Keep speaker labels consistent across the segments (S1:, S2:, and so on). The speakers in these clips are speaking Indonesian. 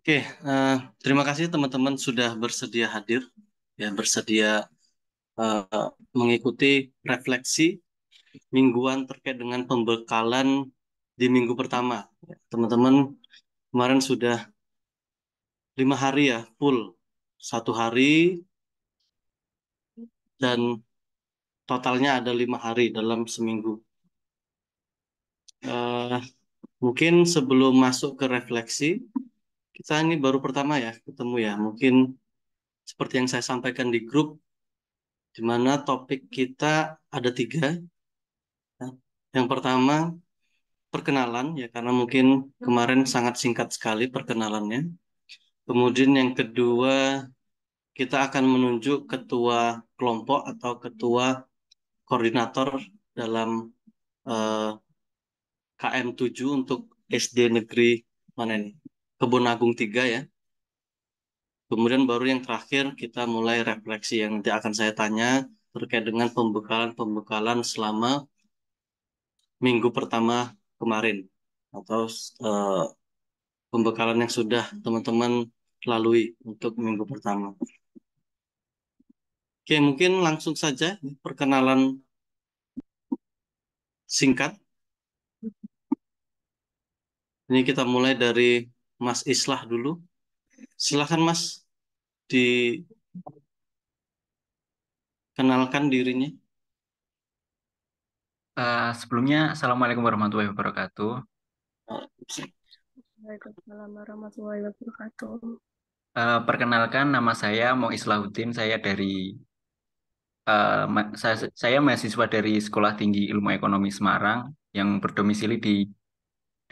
S1: Oke, terima kasih teman-teman sudah bersedia hadir, ya bersedia mengikuti refleksi mingguan terkait dengan pembekalan di minggu pertama. Ya, teman-teman kemarin sudah 5 hari ya full, 1 hari dan totalnya ada 5 hari dalam seminggu. Eh, Mungkin sebelum masuk ke refleksi, kita ini baru pertama ya ketemu ya. Mungkin seperti yang saya sampaikan di grup, di mana topik kita ada 3. Ya. Yang pertama, perkenalan ya, karena mungkin kemarin sangat singkat sekali perkenalannya. Kemudian yang kedua, kita akan menunjuk ketua kelompok atau ketua koordinator dalam eh, KM 7 untuk SD Negeri mana ini? Kebun Agung 3 ya. Kemudian baru yang terakhir kita mulai refleksi yang nanti akan saya tanya terkait dengan pembekalan-pembekalan selama minggu pertama kemarin atau eh, pembekalan yang sudah teman-teman lalui untuk minggu pertama. Oke, mungkin langsung saja perkenalan singkat. Ini kita mulai dari Mas Islah dulu. Silakan Mas, dikenalkan dirinya.
S2: Sebelumnya, Assalamualaikum warahmatullahi wabarakatuh.
S3: Waalaikumsalam warahmatullahi wabarakatuh.
S2: Perkenalkan, nama saya Mo Islahuddin. Saya mahasiswa dari Sekolah Tinggi Ilmu Ekonomi Semarang yang berdomisili di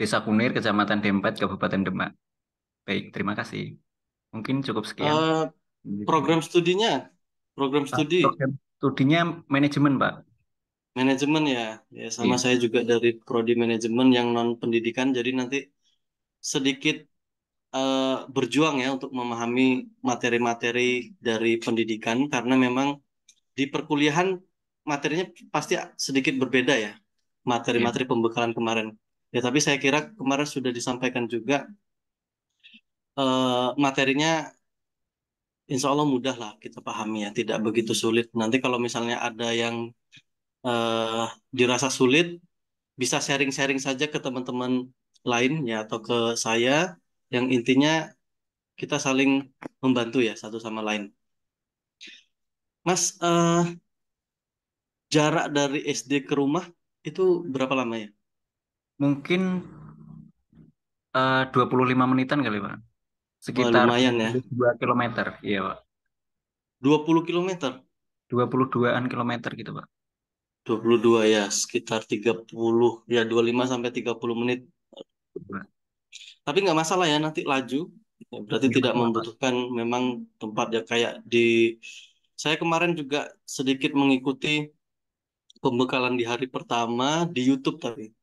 S2: Desa Kunir, Kecamatan Dempet, Kabupaten Demak. Baik, terima kasih. Mungkin cukup sekian.
S1: Eh, Program studinya, program studi
S2: Program studinya manajemen, Pak.
S1: manajemen ya. Ya sama
S2: Iya,
S1: saya juga dari prodi manajemen yang non pendidikan. Jadi nanti sedikit berjuang ya untuk memahami materi-materi dari pendidikan karena memang di perkuliahan materinya pasti sedikit berbeda ya,
S2: iya,
S1: materi-materi pembekalan kemarin. Ya, tapi saya kira kemarin sudah disampaikan juga materinya insya Allah mudah lah kita pahami ya, tidak begitu sulit. Nanti kalau misalnya ada yang eh, dirasa sulit, bisa sharing-sharing saja ke teman-teman lain ya atau ke saya. Yang intinya kita saling membantu ya satu sama lain. Mas, jarak dari SD ke rumah itu berapa lama ya?
S2: mungkin 25 menitan kali, Pak.
S1: Wah,
S2: Sekitar
S1: lumayan ya.
S2: 22 kilometer. Iya, Pak.
S1: 20 kilometer.
S2: 22-an kilometer gitu, Pak.
S1: 22 ya, sekitar 30 ya, 25 sampai 30 menit.
S2: Pak.
S1: Tapi nggak masalah ya, nanti laju. Ya, berarti
S2: Nggak
S1: tidak
S2: masalah, Pak.
S1: membutuhkan memang tempat ya kayak di saya kemarin juga sedikit mengikuti pembekalan di hari pertama di YouTube tapi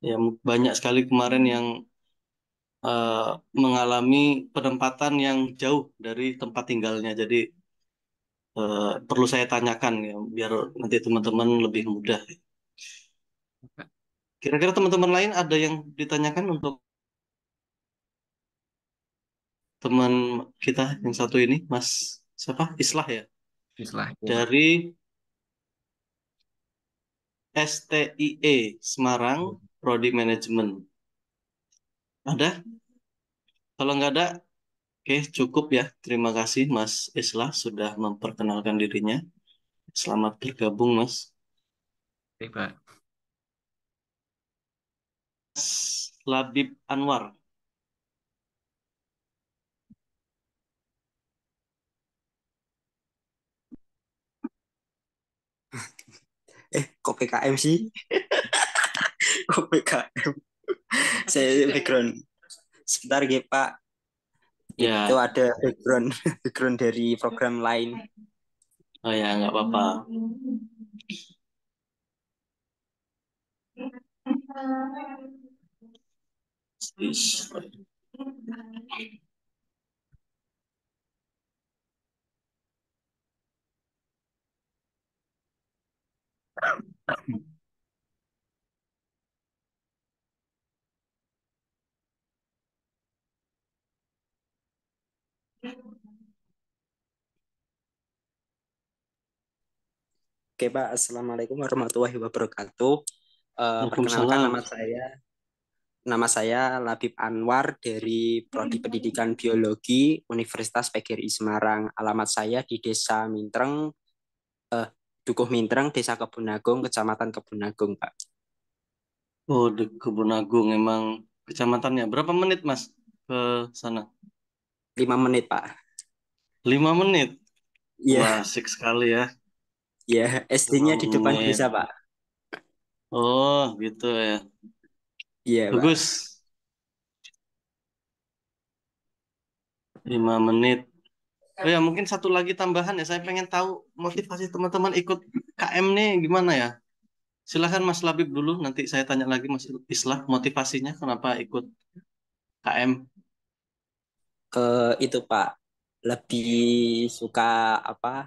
S1: ya banyak sekali kemarin yang eh, mengalami penempatan yang jauh dari tempat tinggalnya. Jadi perlu saya tanyakan ya biar nanti teman-teman lebih mudah. Kira-kira teman-teman lain ada yang ditanyakan untuk teman kita yang satu ini, Mas siapa? Islah ya.
S2: Islah, ya, Pak.
S1: Dari STIE Semarang, Prodi Manajemen. Ada? Kalau nggak ada, oke cukup ya. Terima kasih Mas Islah sudah memperkenalkan dirinya. Selamat bergabung Mas.
S2: Baik, Pak.
S1: Mas Labib Anwar.
S4: Kok PKM sih? Kok PKM? Saya background. Sebentar ya Pak. Itu
S1: Ya,
S4: ada background background dari program lain.
S1: oh ya nggak apa-apa. Is-
S4: Oke Pak, Assalamualaikum warahmatullahi wabarakatuh. Perkenalkan
S1: Waalaikumsalam.
S4: nama saya Labib Anwar dari Prodi Pendidikan Biologi Universitas PGRI Semarang. Alamat saya di Desa Mintreng, Dukuh Mintreng, Desa Kebun Kecamatan Kebun Pak.
S1: Oh, di Kebun Agung emang kecamatannya. Berapa menit, Mas, ke sana?
S4: 5 menit Pak.
S1: 5 menit.
S4: Iya,
S1: Wah, asik sekali ya.
S4: iya.
S1: lima
S4: SD-nya di depan
S1: menit.
S4: desa Pak.
S1: Oh, gitu ya.
S4: Iya Pak.
S1: Bagus. 5 menit. Oh ya, mungkin satu lagi tambahan ya. Saya pengen tahu motivasi teman-teman ikut KM nih gimana ya? Silahkan Mas Labib dulu. Nanti saya tanya lagi Mas Islah motivasinya kenapa ikut KM.
S4: Itu Pak, lebih suka apa?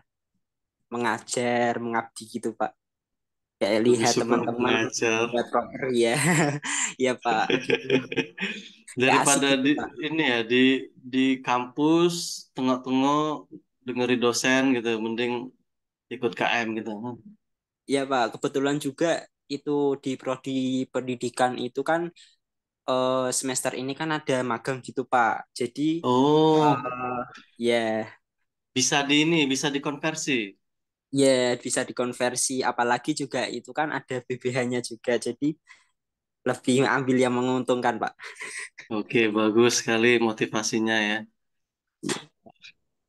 S4: Mengajar, mengabdi gitu Pak. Kayak
S1: Lebih
S4: lihat
S1: suka
S4: teman-teman
S1: mengajar.
S4: buat proker ya. Iya Pak, gitu. Kayak asik
S1: Daripada
S4: gitu
S1: di
S4: Pak.
S1: ini ya di kampus tengok-tengok dengerin dosen gitu mending ikut KM gitu.
S4: Iya Pak, kebetulan juga itu di prodi pendidikan itu kan semester ini kan ada magang gitu Pak. Jadi
S1: Oh,
S4: eh, ya
S1: bisa di ini bisa dikonversi.
S4: ya bisa dikonversi. Apalagi juga itu kan ada BBH-nya juga. Jadi lebih ambil yang menguntungkan Pak.
S1: Oke, bagus sekali motivasinya ya.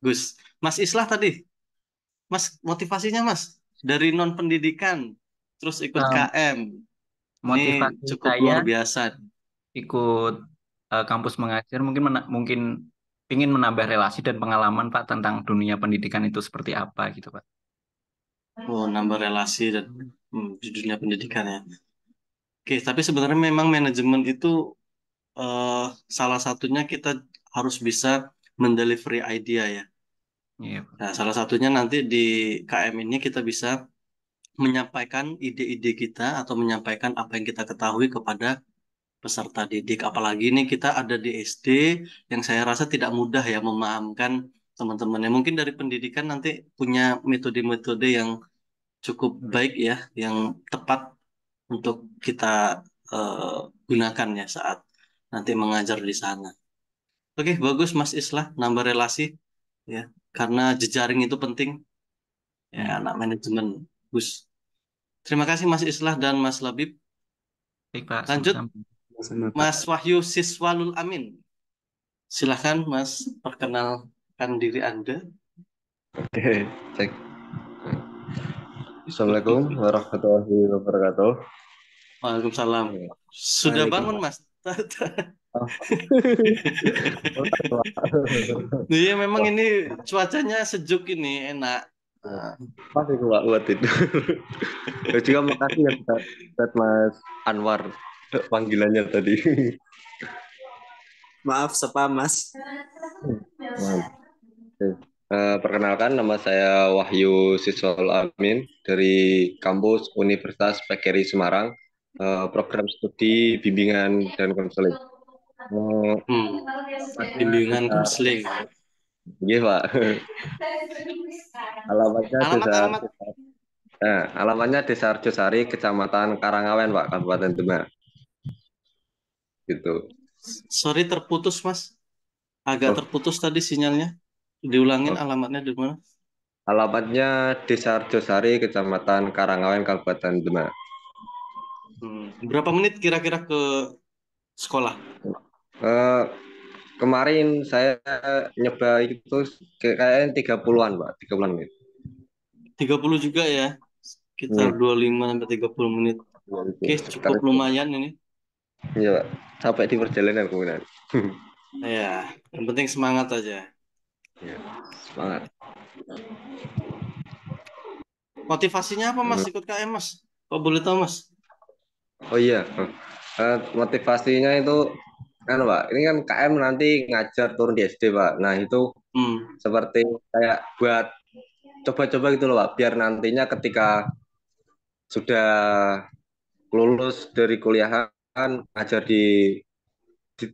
S1: Gus, Mas Islah tadi, Mas motivasinya Mas dari non pendidikan terus ikut
S2: Em,
S1: KM. Ini
S2: Motivasi
S1: cukup
S2: saya
S1: luar biasa.
S2: ikut kampus mengajar mungkin ingin menambah relasi dan pengalaman Pak tentang dunia pendidikan itu seperti apa gitu Pak.
S1: Oh, nambah relasi dan di dunia pendidikan ya. Oke, tapi sebenarnya memang manajemen itu eh, salah satunya kita harus bisa mendelivery idea ya.
S2: Iya Pak.
S1: Nah, salah satunya nanti di KM ini kita bisa menyampaikan ide-ide kita atau menyampaikan apa yang kita ketahui kepada peserta didik. Apalagi ini kita ada di SD yang saya rasa tidak mudah ya memahamkan teman-temannya. Mungkin dari pendidikan nanti punya metode-metode yang cukup baik ya, yang tepat untuk kita eh, gunakan ya saat nanti mengajar di sana. Oke, bagus Mas Islah, nambah relasi ya, karena jejaring itu penting ya,
S2: Iya.
S1: anak manajemen. Gus. Terima kasih Mas Islah dan Mas Labib.
S2: Baik Pak,
S1: Lanjut,
S2: sama-sama.
S4: Sama
S1: Mas
S4: Pak.
S1: Wahyu Siswalul Amin. Silahkan Mas, perkenalkan diri Anda.
S5: Oke, cek. Assalamualaikum warahmatullahi wabarakatuh.
S1: Waalaikumsalam. Sudah bangun
S4: Waalaikumsalam.
S1: Mas?
S5: Oh,
S1: Iya, memang
S5: wah,
S1: ini cuacanya sejuk ini, enak. Nah,
S5: pasti gua buat itu. Dan juga makasih ya buat Mas Anwar panggilannya tadi.
S4: Maaf, Sepa Mas.
S5: Mantap. Oke. Perkenalkan nama saya Wahyu Siswal Amin dari kampus Universitas PGRI Semarang, program studi bimbingan dan konseling.
S1: hmm,
S5: Alamatnya
S1: bimbingan
S5: desa,
S1: konseling.
S5: iya Pak. Alamatnya
S1: Alamat,
S5: desa
S1: alamat.
S5: Nah, alamatnya Desa Arjosari, Kecamatan Karangawen, Pak, Kabupaten Demak. Gitu.
S1: Sorry terputus, Mas. Agak
S5: Oh,
S1: terputus tadi sinyalnya. Diulangin
S5: oh.
S1: alamatnya di mana?
S5: Alamatnya Desa Arjosari, Kecamatan Karangawen, Kabupaten Demak.
S1: Berapa menit kira-kira ke sekolah?
S5: Eh, Kemarin saya nyoba itu kayaknya 30-an, Pak, 30-an menit.
S1: 30 juga ya. Sekitar
S5: Hmm,
S1: 25 sampai 30 menit.
S5: ya, itu.
S1: Oke,
S5: Sekitar
S1: cukup
S5: itu.
S1: lumayan ini.
S5: Iya, Pak. Sampai di perjalanan kemudian.
S1: Ya, yang penting semangat aja.
S5: Ya, semangat.
S1: Motivasinya apa, Mas,
S5: Hmm.
S1: ikut KM, Mas? Kok boleh tahu, Mas?
S5: Oh iya, motivasinya itu kan Pak, ini kan KM nanti ngajar turun di SD Pak. Nah itu
S1: Hmm,
S5: seperti kayak buat coba-coba gitu loh Pak, biar nantinya ketika sudah lulus dari kuliahan ngajar di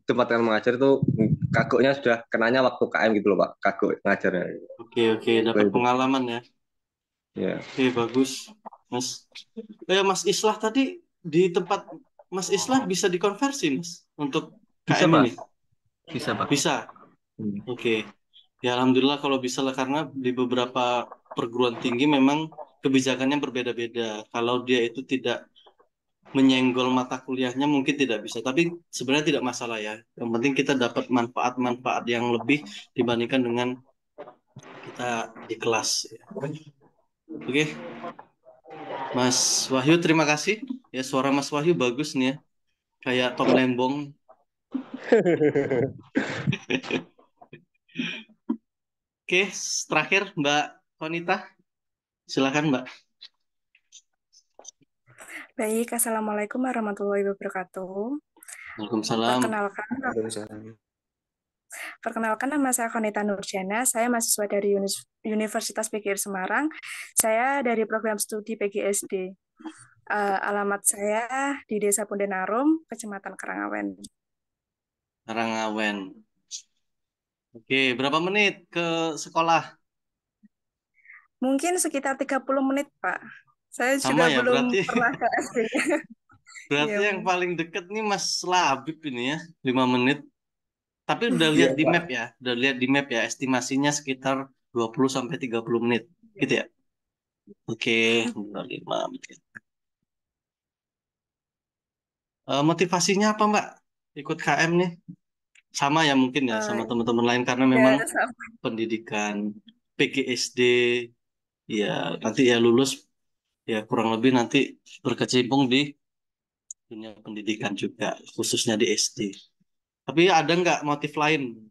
S5: tempat yang mengajar itu kagoknya sudah kenanya waktu KM gitu loh Pak, kagok ngajarnya.
S1: Oke, dapat
S5: Itu.
S1: pengalaman ya.
S5: Ya.
S1: Oke, bagus, Mas. Mas Islah tadi di tempat Mas Islah bisa dikonversi, Mas, untuk
S2: Bisa,
S1: KM
S2: Pak.
S1: ini?
S2: Bisa, Pak.
S1: Bisa.
S2: Hmm.
S1: Oke. Ya, alhamdulillah kalau bisa lah, karena di beberapa perguruan tinggi memang kebijakannya berbeda-beda. Kalau dia itu tidak menyenggol mata kuliahnya mungkin tidak bisa, tapi sebenarnya tidak masalah ya. Yang penting kita dapat manfaat-manfaat yang lebih dibandingkan dengan kita di kelas. Oke, Mas Wahyu, terima kasih. Ya, suara Mas Wahyu bagus nih ya, kayak Tom Lembong. Oke, terakhir Mbak Konita, silakan Mbak.
S3: Baik, Assalamualaikum warahmatullahi wabarakatuh.
S1: Waalaikumsalam.
S3: Perkenalkan nama saya Konita Nurjana, saya mahasiswa dari Universitas PGRI Semarang. Saya dari program studi PGSD. Alamat saya di Desa Pundenarum, Kecamatan Karangawen.
S1: Karangawen. Oke, berapa menit ke sekolah?
S3: Mungkin sekitar 30 menit, Pak. Saya
S1: Sama
S3: juga
S1: ya,
S3: belum
S1: berarti
S3: pernah ke SD.
S1: berarti
S3: Iya,
S1: yang paling deket nih Mas Labib ini ya, 5 menit. Tapi udah
S5: Iya
S1: lihat di
S5: Pak.
S1: map ya, udah lihat di map ya, estimasinya sekitar 20 sampai 30 menit. Gitu ya. Oke, 5 menit. Motivasinya apa, Mbak? Ikut KM nih? Sama ya mungkin ya, sama teman-teman lain karena memang
S3: ya, sama.
S1: pendidikan PGSD, ya nanti ya lulus ya kurang lebih nanti berkecimpung di dunia pendidikan juga, khususnya di SD. Tapi ada nggak motif lain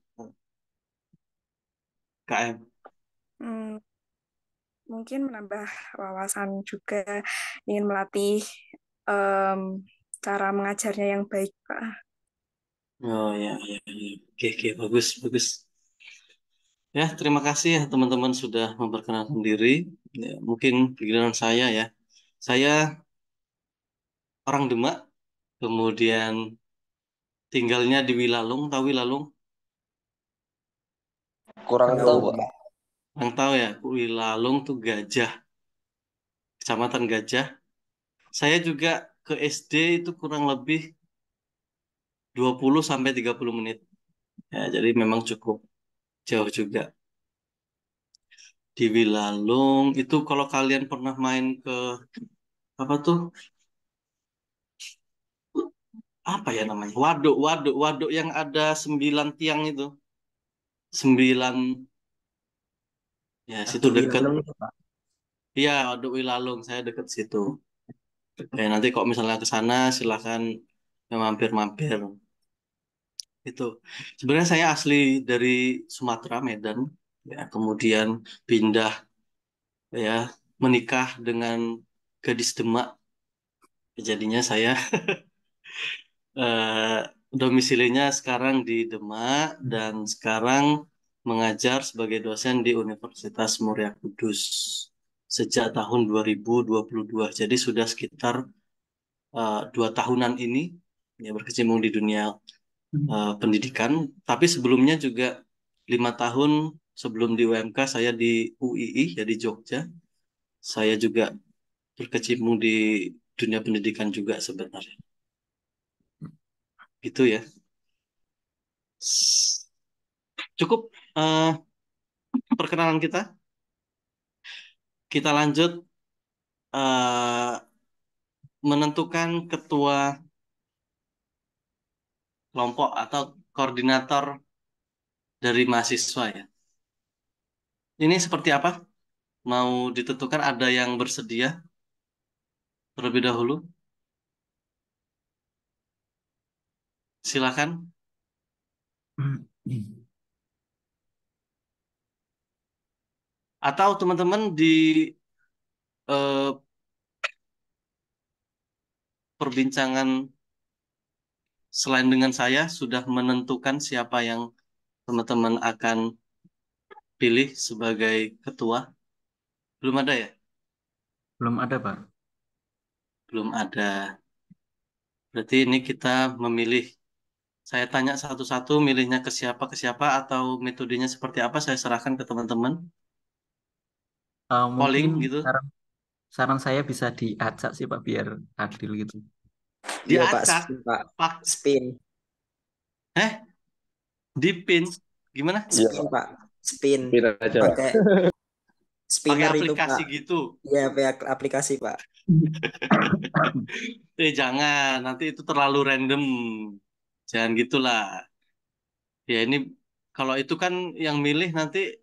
S1: KM?
S3: Hmm, mungkin menambah wawasan juga, ingin melatih em, cara mengajarnya yang baik, Pak.
S1: Oh ya, ya. Oke, bagus, bagus. Ya, terima kasih ya teman-teman sudah memperkenalkan diri. Ya, mungkin pikiran saya ya. Saya orang Demak, kemudian tinggalnya di Wilalung. Tahu Wilalung?
S5: Kurang tahu Pak.
S1: Yang tahu ya, Wilalung tuh Gajah, Kecamatan Gajah. Saya juga ke SD itu kurang lebih 20 sampai 30 menit. Ya, jadi memang cukup jauh juga. Di Wilalung itu kalau kalian pernah main ke apa tuh? Apa ya namanya? Waduk yang ada 9 tiang itu. 9, ya situ dekat. Iya, Waduk Wilalung, saya dekat situ. Nanti kok misalnya ke sana silahkan ya, mampir-mampir. Itu. Sebenarnya saya asli dari Sumatera, Medan. Ya, kemudian pindah ya menikah dengan gadis Demak. Jadinya saya eh, domisilinya sekarang di Demak dan sekarang mengajar sebagai dosen di Universitas Muria Kudus sejak tahun 2022. Jadi sudah sekitar 2 tahunan ini ya berkecimpung di dunia pendidikan. Tapi sebelumnya juga 5 tahun sebelum di UMK saya di UII ya di Jogja. Saya juga berkecimpung di dunia pendidikan juga sebenarnya. Gitu ya. Cukup perkenalan kita. Kita lanjut eh, menentukan ketua kelompok atau koordinator dari mahasiswa ya. Ini seperti apa? Mau ditentukan ada yang bersedia terlebih dahulu? Silakan. Atau teman-teman di eh, perbincangan selain dengan saya sudah menentukan siapa yang teman-teman akan pilih sebagai ketua? Belum ada ya?
S2: Belum ada, Pak.
S1: Belum ada. Berarti ini kita memilih Saya tanya satu-satu, milihnya ke siapa, atau metodenya seperti apa, saya serahkan ke teman-teman.
S2: Mungkin
S1: Polling gitu.
S2: saran saran saya bisa diacak sih Pak biar adil gitu.
S4: Iya Pak,
S1: Diacak.
S4: spin Pak.
S1: Pak.
S4: Spin.
S1: Dipin. Gimana?
S5: Iya,
S4: Spin Pak. Spin.
S5: Pin aja, Pak.
S4: Pakai
S1: Pakai
S4: spinner itu
S1: aplikasi
S4: Pak.
S1: gitu.
S4: Iya, pakai aplikasi Pak.
S1: Jangan, nanti itu terlalu random. Jangan gitulah. Ya ini kalau itu kan yang milih nanti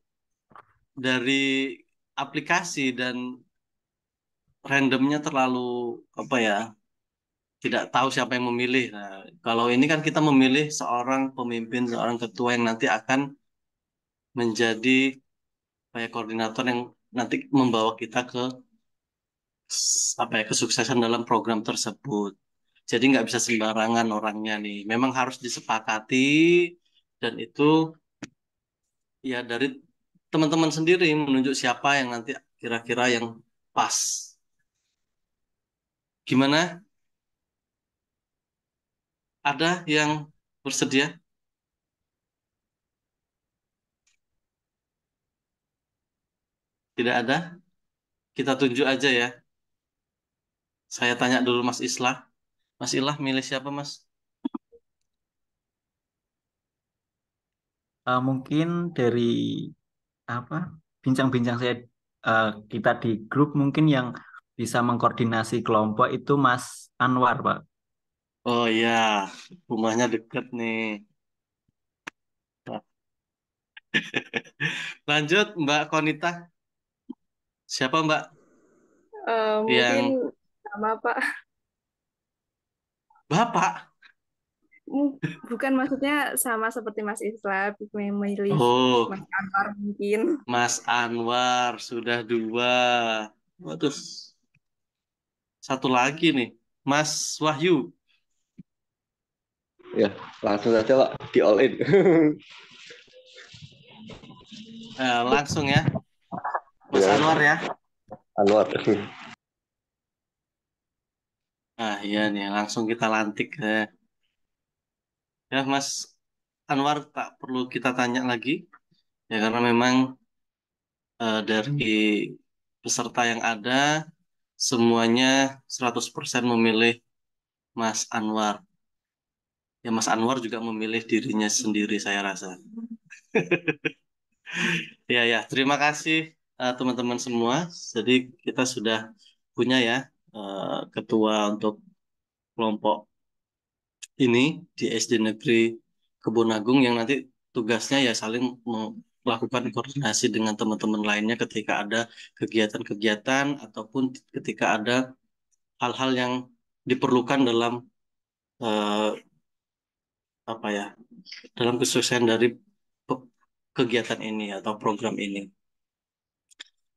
S1: dari aplikasi dan randomnya terlalu apa ya? Tidak tahu siapa yang memilih. Nah, kalau ini kan kita memilih seorang pemimpin, seorang ketua yang nanti akan menjadi kayak koordinator yang nanti membawa kita ke apa ya kesuksesan dalam program tersebut. Jadi nggak bisa sembarangan orangnya nih. Memang harus disepakati dan itu ya dari teman-teman sendiri menunjuk siapa yang nanti kira-kira yang pas. Gimana? Ada yang bersedia? Tidak ada? Kita tunjuk aja ya. Saya tanya dulu Mas Islah. Mas Islah milih siapa Mas?
S2: Mungkin dari apa bincang-bincang saya kita di grup mungkin yang bisa mengkoordinasi kelompok itu Mas Anwar, Pak.
S1: Oh iya, rumahnya deket nih. Lanjut Mbak Konita. Siapa Mbak
S3: Mungkin
S1: yang
S3: sama Pak.
S1: Bapak?
S3: Bukan maksudnya sama seperti Mas Islam, memilih
S1: Oh,
S3: Mas Anwar mungkin.
S1: Mas Anwar sudah dua. Waduh, satu lagi nih, Mas Wahyu.
S5: Ya, langsung aja Pak, di all in.
S1: Langsung ya, Mas
S5: Ya,
S1: Anwar ya.
S5: Anwar.
S1: Nah iya nih, langsung kita lantik ya. Ya Mas Anwar tak perlu kita tanya lagi ya karena memang dari peserta yang ada semuanya 100% memilih Mas Anwar. Ya Mas Anwar juga memilih dirinya sendiri saya rasa. Ya ya, terima kasih teman-teman semua. Jadi kita sudah punya ya ketua untuk kelompok ini di SD Negeri Kebon Agung yang nanti tugasnya ya saling melakukan koordinasi dengan teman-teman lainnya ketika ada kegiatan-kegiatan ataupun ketika ada hal-hal yang diperlukan dalam eh, apa ya dalam kesuksesan dari pe- kegiatan ini atau program ini.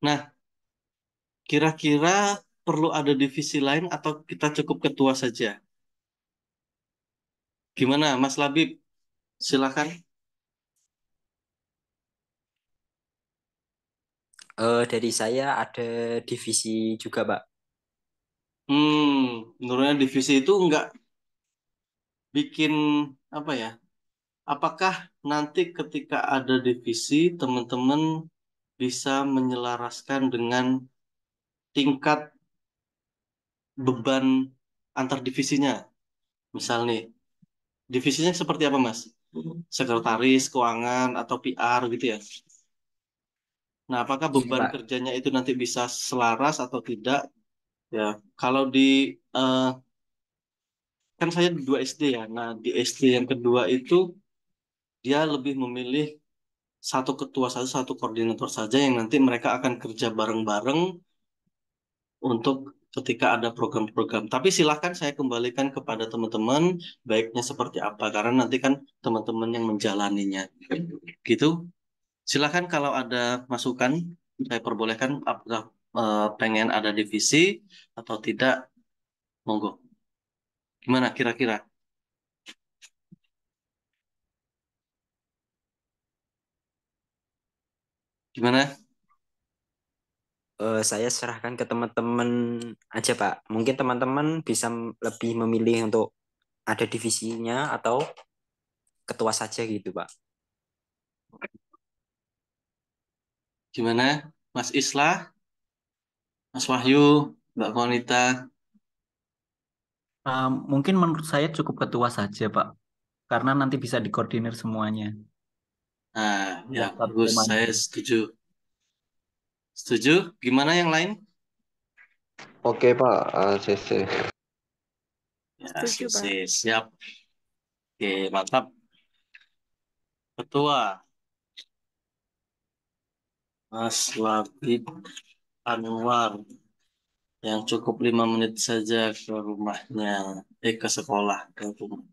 S1: Nah, kira-kira perlu ada divisi lain atau kita cukup ketua saja? Gimana, Mas Labib? Silakan.
S4: Dari saya ada divisi juga Pak.
S1: Menurutnya divisi itu nggak bikin apa ya? Apakah nanti ketika ada divisi, teman-teman bisa menyelaraskan dengan tingkat beban antar divisinya? Misal nih, divisinya seperti apa, Mas? Sekretaris, keuangan, atau PR gitu ya? Nah, apakah
S4: Iya
S1: beban
S4: Pak.
S1: kerjanya itu nanti bisa selaras atau tidak? Ya, kalau di eh, kan saya di 2 SD ya. Nah, di SD yang kedua itu dia lebih memilih satu ketua saja, satu koordinator saja yang nanti mereka akan kerja bareng-bareng untuk ketika ada program-program. Tapi silahkan saya kembalikan kepada teman-teman baiknya seperti apa karena nanti kan teman-teman yang menjalaninya. Gitu. Silahkan kalau ada masukan saya perbolehkan apakah pengen ada divisi atau tidak, monggo. Gimana kira-kira? Gimana?
S4: Saya serahkan ke teman-teman aja Pak. Mungkin teman-teman bisa lebih memilih untuk ada divisinya atau ketua saja gitu, Pak.
S1: Gimana, Mas Islah, Mas Wahyu, Mbak Konita?
S2: Mungkin menurut saya cukup ketua saja, Pak. Karena nanti bisa dikoordinir semuanya.
S1: Nah, ya
S2: Biar satu
S1: bagus,
S2: komando.
S1: saya setuju. Setuju? Gimana yang lain?
S5: Oke Pak, CC.
S1: Ya,
S3: Setuju, Pak.
S1: siap. Oke, mantap. Ketua, Mas Wabib Anwar, yang cukup 5 menit saja ke rumahnya, ke sekolah, ke rumah.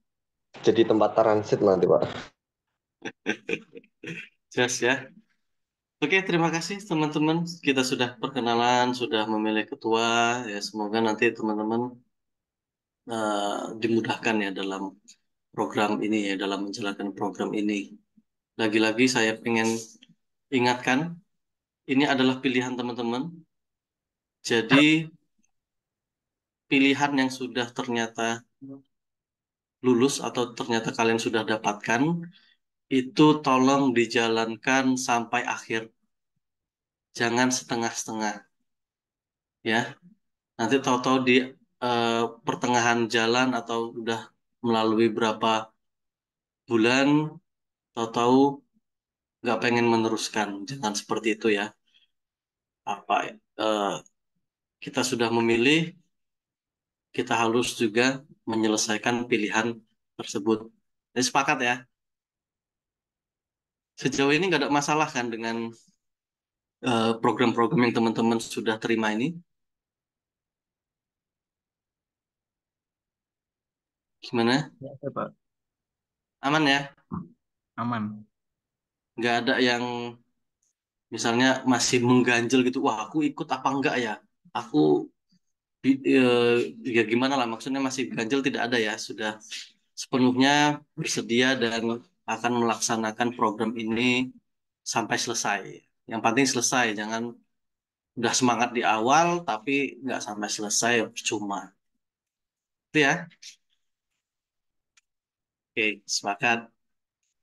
S5: Jadi tempat transit nanti Pak.
S1: Jelas ya. Oke, terima kasih teman-teman. Kita sudah perkenalan, sudah memilih ketua. Ya, semoga nanti teman-teman dimudahkan ya dalam program ini ya, dalam menjalankan program ini. Lagi-lagi saya ingin ingatkan, ini adalah pilihan teman-teman. Jadi pilihan yang sudah ternyata lulus atau ternyata kalian sudah dapatkan, itu tolong dijalankan sampai akhir. Jangan setengah-setengah ya. Nanti tahu-tahu di pertengahan jalan atau udah melalui berapa bulan, tahu-tahu nggak pengen meneruskan. Jangan seperti itu ya. Apa kita sudah memilih, kita harus juga menyelesaikan pilihan tersebut. Jadi sepakat ya. Sejauh ini nggak ada masalah kan dengan program-program yang teman-teman sudah terima ini? Gimana?
S2: Ya, Pak.
S1: Aman ya?
S2: Aman.
S1: Nggak ada yang misalnya masih mengganjel gitu. Wah, aku ikut apa enggak ya? Aku ya gimana lah, maksudnya masih ganjel, tidak ada ya. Sudah sepenuhnya bersedia dan akan melaksanakan program ini sampai selesai. Yang penting selesai, jangan udah semangat di awal tapi nggak sampai selesai, cuma. Itu ya. Oke, sepakat.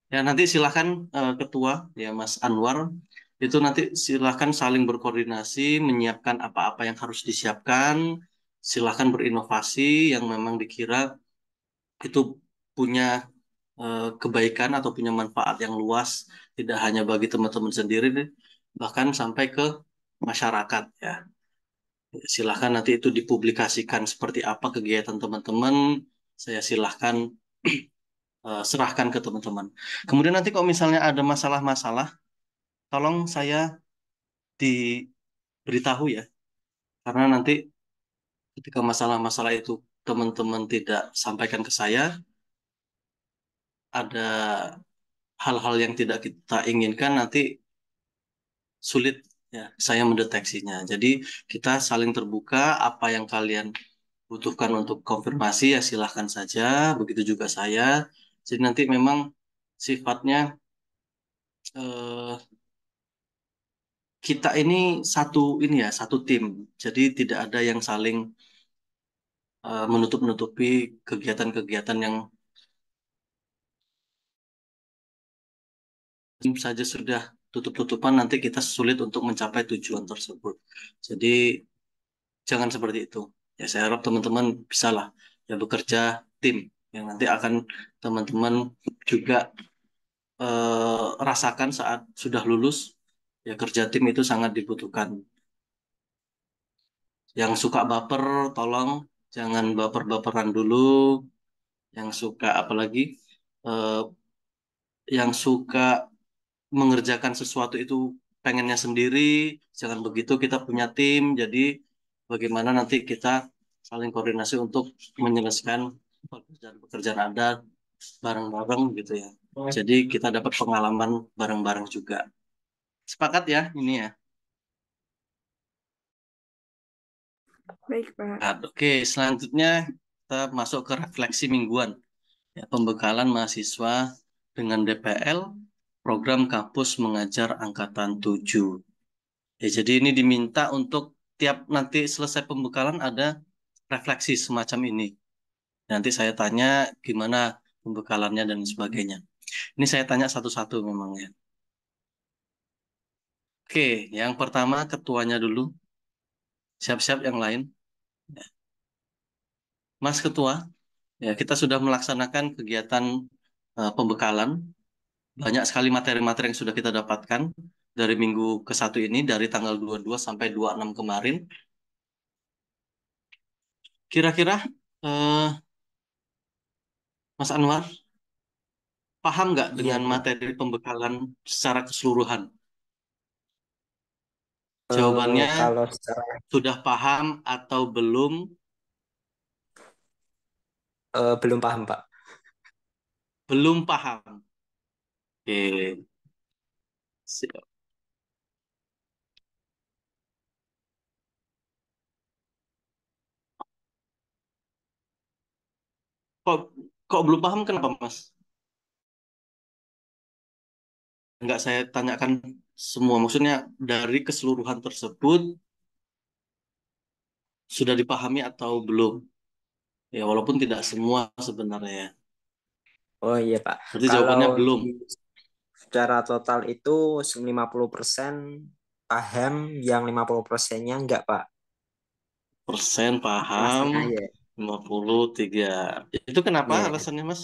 S1: Ya, nanti silakan Ketua ya Mas Anwar itu nanti silakan saling berkoordinasi menyiapkan apa-apa yang harus disiapkan. Silakan berinovasi yang memang dikira itu punya kebaikan atau punya manfaat yang luas, tidak hanya bagi teman-teman sendiri, bahkan sampai ke masyarakat ya. Silakan nanti itu dipublikasikan seperti apa kegiatan teman-teman. Saya silahkan serahkan ke teman-teman. Kemudian nanti kalau misalnya ada masalah-masalah, tolong saya diberitahu ya. Karena nanti ketika masalah-masalah itu teman-teman tidak sampaikan ke saya, ada hal-hal yang tidak kita inginkan, nanti sulit ya saya mendeteksinya. Jadi kita saling terbuka, apa yang kalian butuhkan untuk konfirmasi ya silahkan saja, begitu juga saya. Jadi nanti memang sifatnya eh, kita ini satu tim. Jadi tidak ada yang saling menutup-nutupi kegiatan-kegiatan yang saja sudah tutup-tutupan, nanti kita sulit untuk mencapai tujuan tersebut. Jadi jangan seperti itu. Ya saya harap teman-teman bisalah ya bekerja tim yang nanti akan teman-teman juga rasakan saat sudah lulus. Ya kerja tim itu sangat dibutuhkan. Yang suka baper, tolong jangan baper-baperan dulu. Yang suka apalagi eh, yang suka mengerjakan sesuatu itu pengennya sendiri, jangan begitu, kita punya tim, jadi bagaimana nanti kita saling koordinasi untuk menyelesaikan pekerjaan Anda bareng-bareng gitu ya. Jadi kita dapat pengalaman bareng-bareng juga. Sepakat ya ini ya.
S3: Baik, Pak.
S1: Nah, oke, selanjutnya kita masuk ke refleksi mingguan. Ya, pembekalan mahasiswa dengan DPL, program kampus mengajar angkatan 7. Ya, jadi ini diminta untuk tiap nanti selesai pembekalan ada refleksi semacam ini. Nanti saya tanya gimana pembekalannya dan sebagainya. Ini saya tanya satu-satu memang ya. Oke, yang pertama ketuanya dulu. Siap-siap yang lain. Mas Ketua, ya kita sudah melaksanakan kegiatan pembekalan. Banyak sekali materi-materi yang sudah kita dapatkan dari minggu ke satu ini, dari tanggal 22 sampai 26 kemarin. Kira-kira eh, Mas Anwar, paham nggak
S4: Iya,
S1: dengan
S4: Pak.
S1: materi pembekalan secara keseluruhan? Jawabannya
S4: Kalau secara
S1: sudah paham atau belum?
S4: belum paham, Pak.
S1: Belum paham. Oke, siap. Kok, kok belum paham kenapa, Mas? Nggak saya tanyakan semua. Maksudnya dari keseluruhan tersebut sudah dipahami atau belum? Ya, walaupun tidak semua sebenarnya ya.
S4: Oh iya, Pak.
S1: Berarti
S4: Kalau
S1: jawabannya belum.
S4: secara total itu 50% paham, yang 50%-nya enggak, Pak.
S1: Persen paham,
S4: Setengah-setengah ya.
S1: 53. Itu kenapa
S4: Iya.
S1: alasannya, Mas?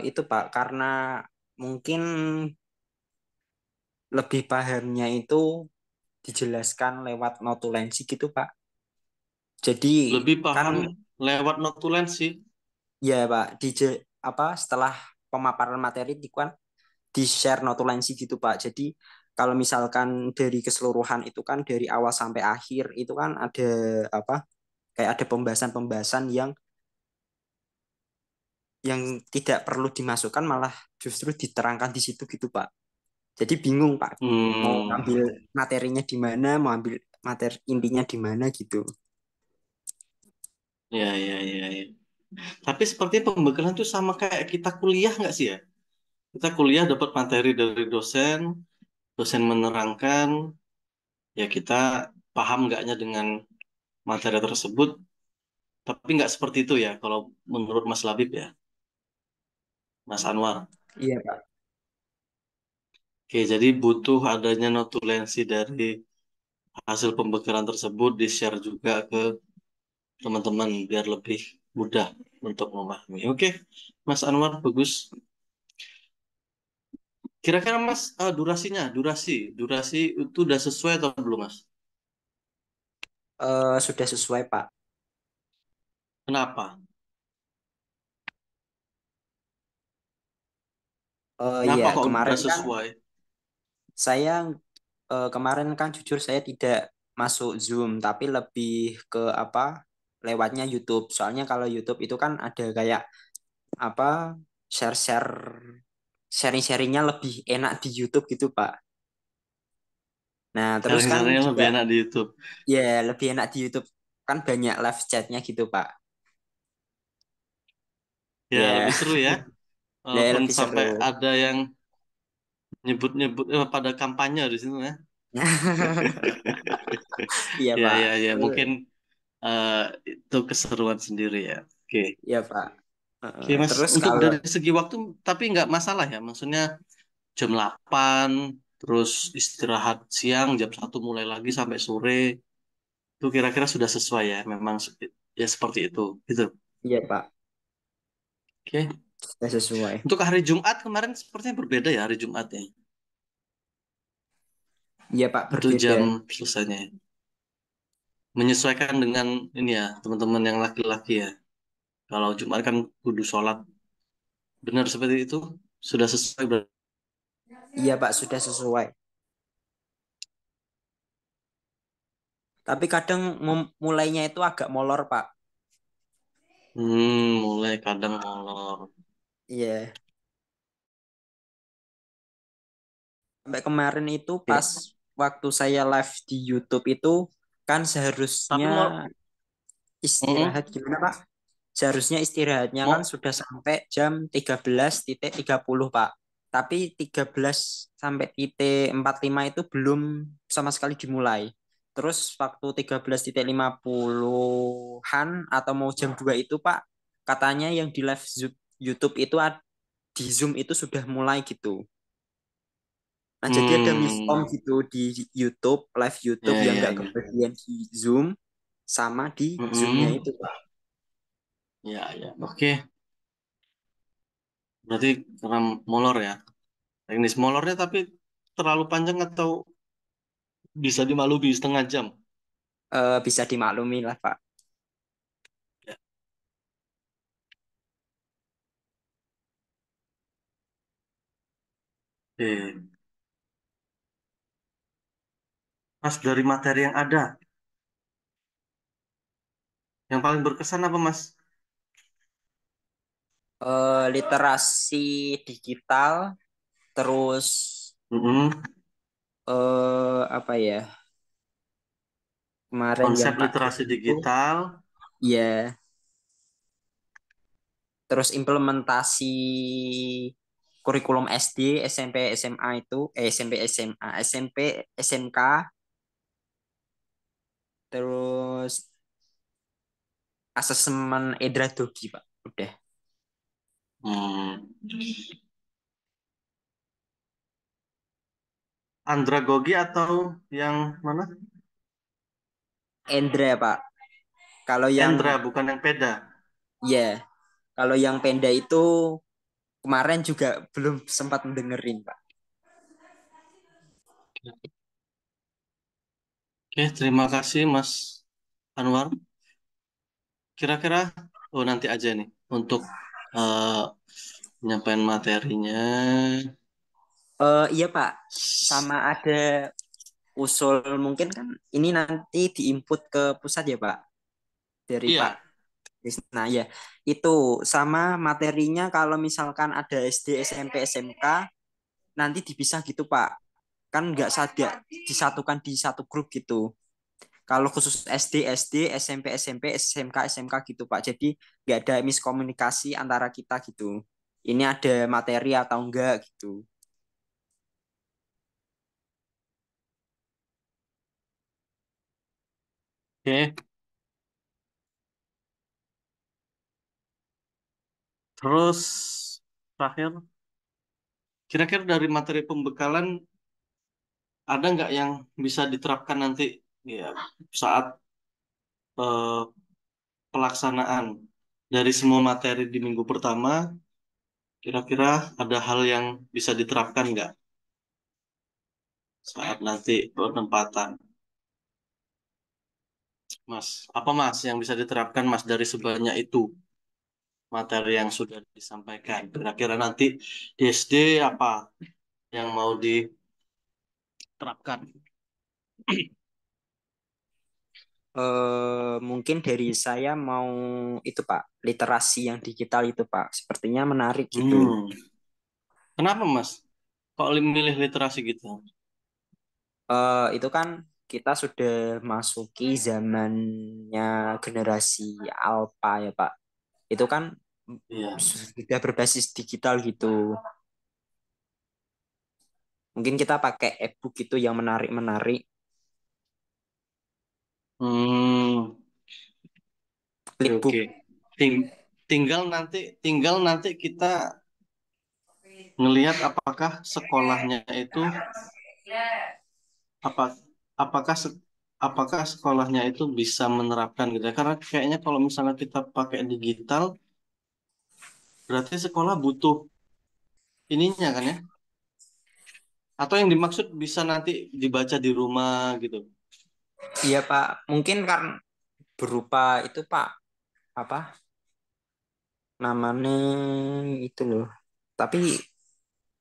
S4: Itu Pak, karena mungkin lebih pahamnya itu dijelaskan lewat notulensi gitu, Pak. Jadi
S1: Lebih
S4: kan
S1: paham lewat notulensi.
S4: ya Pak, setelah pemaparan materi itu kan di-share notulensi gitu, Pak. Jadi kalau misalkan dari keseluruhan itu kan dari awal sampai akhir itu kan ada apa? Kayak ada pembahasan-pembahasan yang tidak perlu dimasukkan, malah justru diterangkan di situ gitu, Pak. Jadi bingung, Pak. Mau
S1: Hmm,
S4: ambil materinya di mana, mau ambil materi intinya di mana gitu.
S1: ya, ya, ya, ya. Tapi seperti pembekalan itu sama kayak kita kuliah nggak sih ya? Kita kuliah dapat materi dari dosen, dosen menerangkan, ya kita paham nggaknya dengan materi tersebut, tapi nggak seperti itu ya kalau menurut Mas Labib ya, Mas Anwar.
S4: Iya, Pak.
S1: Oke, jadi butuh adanya notulensi dari hasil pembekalan tersebut di-share juga ke teman-teman biar lebih mudah untuk memahami. Oke, Mas Anwar, bagus. Kira-kira Mas, durasi itu udah sesuai atau belum Mas?
S4: Sudah sesuai, Pak.
S1: Kenapa?
S4: Iya,
S1: Kenapa kok udah
S4: kemarin kan
S1: sesuai?
S4: saya kemarin kan jujur saya tidak masuk Zoom, tapi lebih ke lewatnya YouTube. Soalnya kalau YouTube itu kan ada kayak apa share-share sharing-sharingnya lebih enak di YouTube gitu, Pak. Nah, terus kan
S1: Sharing-sharingnya lebih
S4: juga
S1: enak di YouTube.
S4: ya lebih enak di YouTube, kan banyak live chatnya gitu, Pak.
S1: Ya,
S4: Ya,
S1: lebih seru ya.
S4: ya
S1: Walaupun
S4: lebih
S1: sampai
S4: seru.
S1: ada yang nyebut-nyebut pada kampanye di sini ya.
S4: Iya,
S1: Ya,
S4: Pak.
S1: ya, ya. Mungkin eh, itu keseruan sendiri ya. Oke.
S4: Iya, Pak.
S1: Oke, Mas.
S4: Terus
S1: Untuk
S4: kalau
S1: dari segi waktu, tapi nggak masalah ya. Maksudnya jam 8, terus istirahat siang, jam 1 mulai lagi sampai sore. Itu kira-kira sudah sesuai ya. Memang ya seperti itu. Gitu.
S4: iya, Pak,
S1: Oke.
S4: sudah sesuai.
S1: Untuk hari Jumat kemarin sepertinya berbeda ya hari Jumatnya.
S4: Iya, Pak,
S1: Untuk
S4: berbeda.
S1: jam selesainya. Menyesuaikan dengan ini ya, teman-teman yang laki-laki ya. Kalau Jumat kan kudu sholat. Benar seperti itu? Sudah sesuai berarti.
S4: Iya, Pak, sudah sesuai. Tapi kadang mulainya itu agak molor, Pak.
S1: Mulai kadang molor.
S4: Iya. Sampai kemarin itu
S1: Oke.
S4: pas waktu saya live di YouTube itu kan
S1: Tapi
S4: seharusnya
S1: mau, mm,
S4: istirahat gimana, Pak? Seharusnya istirahatnya kan
S1: mau,
S4: sudah sampai jam 13.30, Pak. Tapi 13 sampai titik 45 itu belum sama sekali dimulai. Terus waktu 13.50-an atau mau jam 2 itu, Pak, katanya yang di live YouTube itu di Zoom itu sudah mulai gitu. Nah, jadi ada miskom
S1: Hmm,
S4: gitu di YouTube, live YouTube
S1: ya,
S4: yang
S1: ya,
S4: nggak
S1: ya.
S4: kebagian di Zoom sama di Zoom-nya
S1: Mm-mm.
S4: itu, Pak.
S1: Ya, ya. Oke. Berarti karena molor ya. Teknis molornya tapi terlalu panjang atau bisa dimaklumi 1/2 jam?
S4: Bisa dimaklumi lah, Pak.
S1: Ya. Oke. Mas, dari materi yang ada, yang paling berkesan apa, Mas?
S4: Literasi digital, terus
S1: Mm-mm.
S4: apa ya? Kemarin yang
S1: Konsep
S4: tak
S1: literasi
S4: itu,
S1: digital.
S4: ya, terus implementasi kurikulum SD, SMP, SMA itu, SMP, SMA, SMP, SMK, terus asesmen Edra Dogi, Pak. Udah.
S1: Hmm. Andragogi atau yang mana?
S4: Endra, Pak. Kalau yang
S1: Endra, bukan yang Peda.
S4: ya, kalau yang Penda itu kemarin juga belum sempat mendengerin, Pak.
S1: Oke, terima kasih Mas Anwar. Kira-kira, oh nanti aja nih untuk eh, penyampaian materinya.
S4: Iya, Pak. Sama ada usul mungkin kan ini nanti diinput ke pusat ya, Pak, dari Pak
S1: Iya.
S4: Krisna ya. Itu sama materinya kalau misalkan ada SD, SMP, SMK nanti dipisah gitu, Pak. Kan nggak saja disatukan di satu grup gitu. Kalau khusus SD, SD, SMP, SMP, SMK, SMK gitu, Pak. Jadi nggak ada miskomunikasi antara kita gitu. Ini ada materi atau enggak gitu.
S1: Oke. Terus terakhir, kira-kira dari materi pembekalan ada nggak yang bisa diterapkan nanti ya saat eh, pelaksanaan dari semua materi di minggu pertama? Kira-kira ada hal yang bisa diterapkan nggak saat nanti penempatan? Mas, apa Mas yang bisa diterapkan Mas dari sebanyak itu materi yang sudah disampaikan? Kira-kira nanti di SD apa yang mau diterapkan?
S4: Mungkin dari saya mau itu Pak, literasi yang digital itu Pak, sepertinya menarik gitu.
S1: Kenapa Mas? Kok milih literasi gitu?
S4: Itu kan kita sudah masuki zamannya generasi alpha ya Pak. Itu kan
S1: Iya.
S4: sudah berbasis digital gitu. Mungkin kita pakai e-book gitu yang menarik-menarik.
S1: Hmm, oke, oke.
S4: Flipbook.
S1: Ting- tinggal nanti kita ngelihat apakah sekolahnya itu apa apakah apakah sekolahnya itu bisa menerapkan gitu ya. Karena kayaknya kalau misalnya kita pakai digital berarti sekolah butuh ininya kan ya, atau yang dimaksud bisa nanti dibaca di rumah gitu.
S4: Iya Pak, mungkin kan berupa itu Pak, apa namanya itu loh. Tapi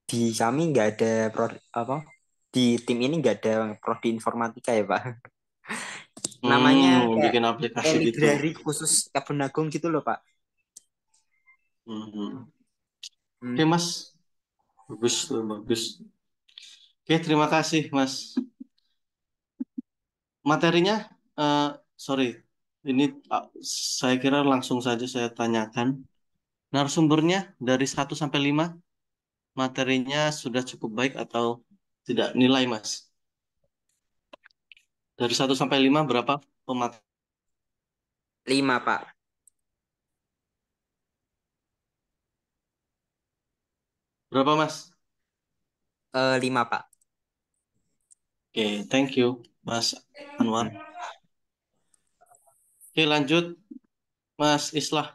S4: di kami nggak ada apa di tim ini nggak ada prodi informatika ya Pak. Namanya kayak
S1: Bikin aplikasi gitu.
S4: library khusus Kebun Agung gitu loh Pak.
S1: Hmm.
S4: Hmm.
S1: Oke Mas, bagus tuh, bagus. Oke, terima kasih Mas. Materinya, eh, sorry, ini ah, saya kira langsung saja saya tanyakan. Narasumbernya dari 1 sampai 5, materinya sudah cukup baik atau tidak? Nilai Mas. Dari 1 sampai 5 berapa pemateri?
S4: 5 Pak.
S1: Berapa, Mas?
S4: 5, Pak.
S1: Oke, thank you, Mas Anwar. Oke, lanjut, Mas Islah.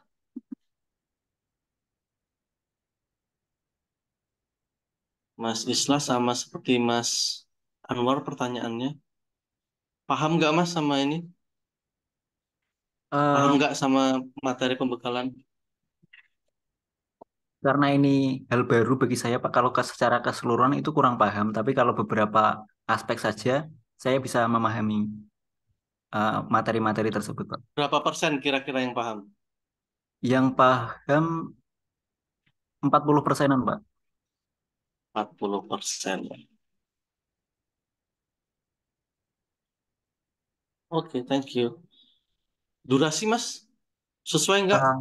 S1: Mas Islah sama seperti Mas Anwar pertanyaannya. Paham nggak, Mas, sama ini? Paham
S2: Eh,
S1: nggak sama materi pembekalan?
S2: karena ini hal baru bagi saya, Pak. Kalau secara keseluruhan itu kurang paham, tapi kalau beberapa aspek saja, saya bisa memahami materi-materi tersebut, Pak.
S1: Berapa persen kira-kira yang paham?
S2: Yang paham 40%-an, Pak.
S1: 40%. Oke, thank you. Durasi, Mas, sesuai nggak?
S2: Eh,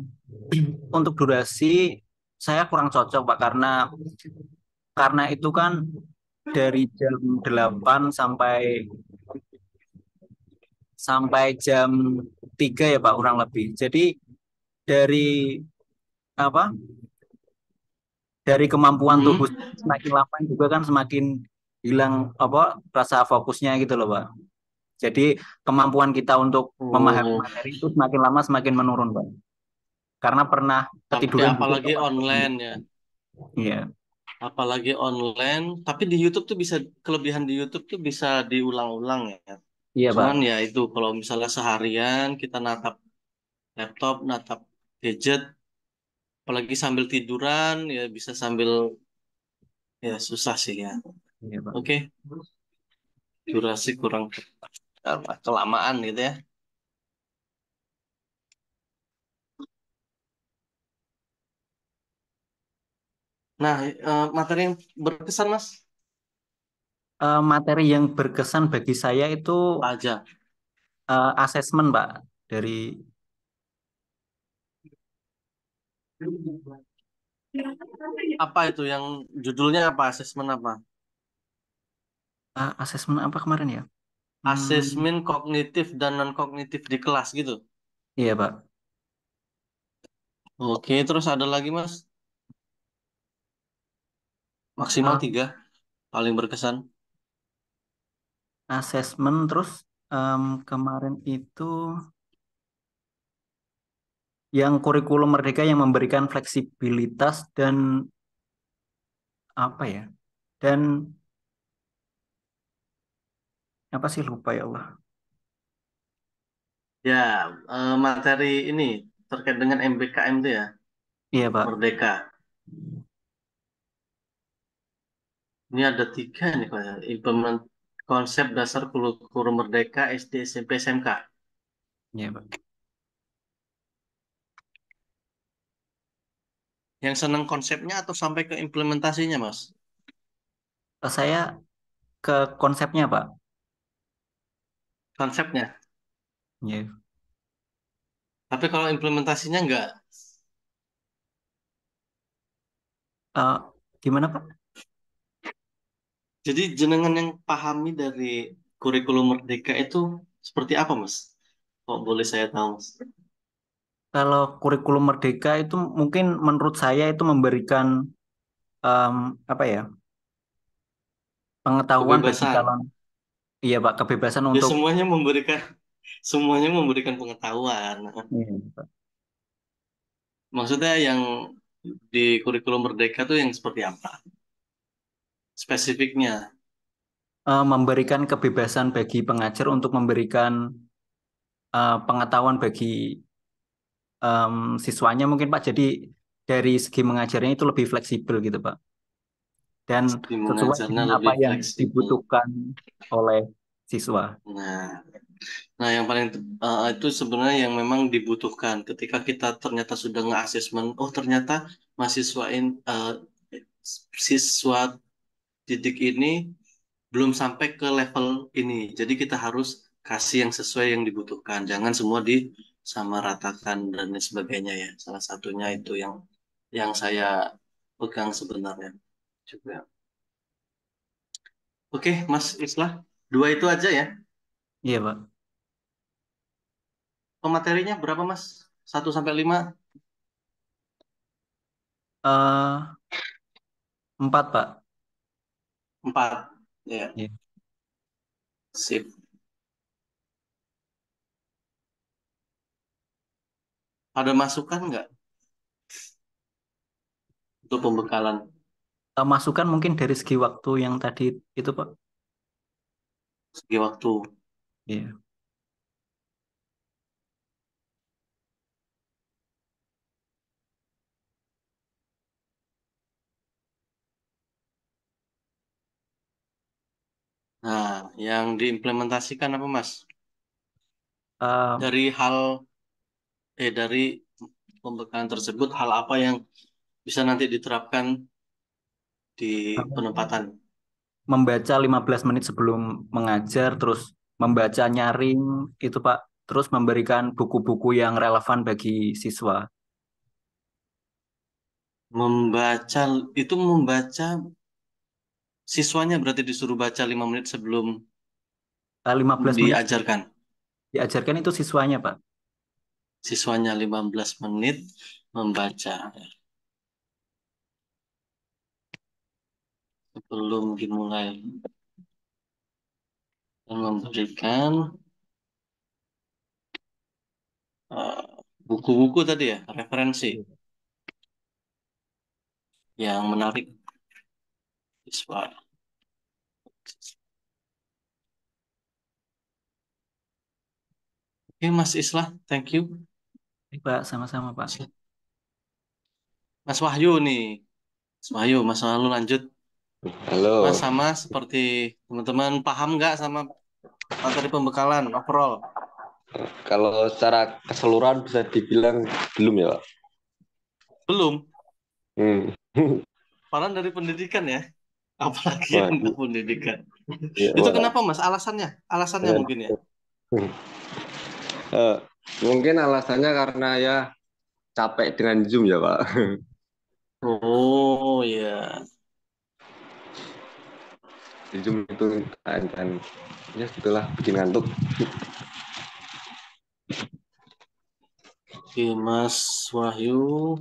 S2: untuk durasi, saya kurang cocok, Pak, karena itu kan dari jam 8 sampai sampai jam 3 ya, Pak, kurang lebih. Jadi dari apa? Dari kemampuan tubuh
S1: Hmm.
S2: semakin lama juga kan semakin hilang apa rasa fokusnya gitu loh, Pak. Jadi kemampuan kita untuk memahami
S1: Oh,
S2: materi itu semakin lama semakin menurun, Pak. Karena pernah
S1: tapi
S2: ketiduran juga
S1: apalagi
S2: tuh, Pak.
S1: online ya.
S2: Iya,
S1: Apalagi online, tapi di YouTube tuh bisa, kelebihan di YouTube tuh bisa diulang-ulang ya.
S2: iya,
S1: Cuman
S2: Pak.
S1: ya itu kalau misalnya seharian kita natap laptop, natap gadget, apalagi sambil tiduran ya bisa sambil, ya susah sih ya.
S2: Iya, Pak.
S1: Oke, durasi kurang kelamaan gitu ya. Nah, materi yang berkesan, Mas,
S2: Materi yang berkesan bagi saya itu
S1: apa aja?
S2: asesmen, Pak, dari
S1: Apa itu yang judulnya apa? Asesmen apa?
S2: asesmen apa kemarin ya? Hmm,
S1: Asesmen kognitif dan non kognitif di kelas gitu.
S2: iya, Pak.
S1: Oke, terus ada lagi, Mas? Maksimal
S2: Eh,
S1: 3 paling berkesan.
S2: asesmen terus kemarin itu yang kurikulum merdeka yang memberikan fleksibilitas dan apa ya? Dan apa sih lupa ya Allah.
S1: Ya, materi ini terkait dengan MBKM itu ya,
S2: Iya, Pak.
S1: Merdeka. Ini ada 3 nih kayak implement konsep dasar kurikulum Merdeka SD, SMP, SMK.
S2: Iya, Pak.
S1: Yang seneng konsepnya atau sampai ke implementasinya, Mas?
S2: Saya ke konsepnya, Pak.
S1: Konsepnya.
S2: Iya.
S1: Tapi kalau implementasinya enggak.
S2: Eh, gimana, Pak?
S1: Jadi jenengan yang pahami dari kurikulum Merdeka itu seperti apa, Mas? Kok boleh saya tahu, Mas?
S2: Kalau kurikulum merdeka itu mungkin menurut saya itu memberikan em, apa ya? Pengetahuan bagi
S1: Kebebasan.
S2: calon. Iya, Pak, kebebasan
S1: Ya
S2: untuk
S1: semuanya memberikan pengetahuan.
S2: iya, Pak.
S1: Maksudnya yang di kurikulum Merdeka tuh yang seperti apa? Spesifiknya.
S2: Memberikan kebebasan bagi pengajar untuk memberikan pengetahuan bagi em, siswanya mungkin, Pak. Jadi dari segi mengajarnya itu lebih fleksibel gitu, Pak. Dan
S1: Di
S2: sesuai
S1: mengajarnya
S2: dengan apa
S1: lebih
S2: yang
S1: fleksibel.
S2: dibutuhkan oleh siswa.
S1: Nah, nah yang paling itu sebenarnya yang memang dibutuhkan ketika kita ternyata sudah nge-assessment, oh ternyata mahasiswa siswa didik ini belum sampai ke level ini. Jadi kita harus kasih yang sesuai yang dibutuhkan. Jangan semua disamaratakan dan lain sebagainya ya. Salah satunya itu yang saya pegang sebenarnya juga. Oke, Mas Islah, 2 itu aja ya.
S2: Iya, Pak.
S1: Pematerinya berapa, Mas? 1 sampai 5.
S2: Eh 4, Pak.
S1: 4. Ya,
S2: Iya.
S1: sip. Ada masukan nggak untuk pembekalan?
S2: Masukan mungkin dari segi waktu yang tadi itu, Pak.
S1: Segi waktu.
S2: Iya.
S1: Nah, yang diimplementasikan apa, Mas?
S2: Eh,
S1: Dari pembekalan tersebut, hal apa yang bisa nanti diterapkan di penempatan?
S2: Membaca 15 menit sebelum mengajar, terus membaca nyaring itu, Pak. Terus memberikan buku-buku yang relevan bagi siswa.
S1: Membaca siswanya berarti disuruh baca 5 menit sebelum
S2: 15 menit
S1: diajarkan.
S2: diajarkan itu siswanya, Pak.
S1: Siswanya 15 menit membaca sebelum dimulai dan memberikan buku-buku tadi ya, referensi yang menarik siswa. Oke, Mas Islah, thank you.
S2: Pak, sama-sama, Pak.
S1: Mas Wahyu nih. Mas Wahyu, Mas Wahyu lanjut.
S5: Halo.
S1: Mas sama seperti teman-teman paham nggak sama materi pembekalan overall?
S5: Kalau secara keseluruhan bisa dibilang belum ya, Pak?
S1: Belum.
S5: Hmm.
S1: Padahal dari pendidikan ya, apalagi
S5: Wah,
S1: yang nggak pendidikan.
S5: iya,
S1: Itu
S5: wah.
S1: kenapa Mas? Alasannya? Alasannya mungkin ya.
S5: Eh, mungkin alasannya karena ya capek dengan Zoom ya, Pak.
S1: Oh ya,
S5: Di Zoom itu dan ya gitulah bikin ngantuk.
S1: oke Mas Wahyu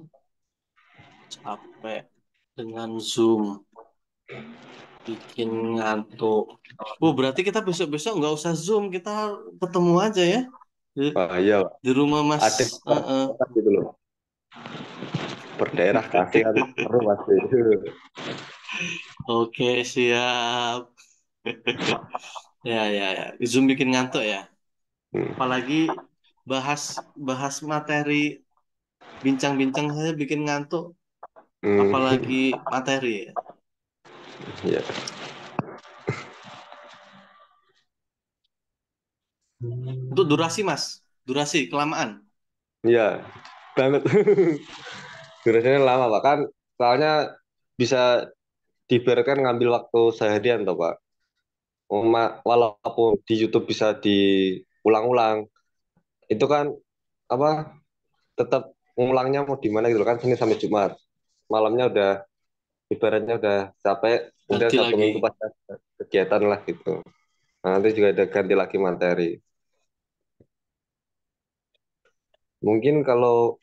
S1: capek dengan Zoom, bikin ngantuk. Berarti kita besok-besok nggak usah Zoom, kita ketemu aja ya di,
S5: Wah, iya, Pak.
S1: di rumah Mas.
S5: Ada gitu loh. Berdaerah kasih kan seru pasti.
S1: Oke, siap. Ya, ya, ya. Zoom bikin ngantuk ya.
S5: Hmm.
S1: Apalagi bahas bahas materi, bincang-bincang saya bikin ngantuk.
S5: Hmm.
S1: Apalagi materi ya.
S5: Iya.
S1: Untuk durasi, Mas. Durasi, kelamaan.
S5: Iya, banget. Durasinya lama, Pak. Kan soalnya bisa dibiarkan ngambil waktu seharian toh, Pak. Walaupun di YouTube bisa diulang-ulang, itu kan apa tetap ngulangnya mau di mana gitu loh, kan Senin sampai Jumat. Malamnya udah ibaratnya udah capek, kemudian
S1: Ganti
S5: Sabtu
S1: lagi.
S5: Minggu pas ada kegiatan lah gitu. Nah, nanti juga ada ganti lagi materi. Mungkin kalau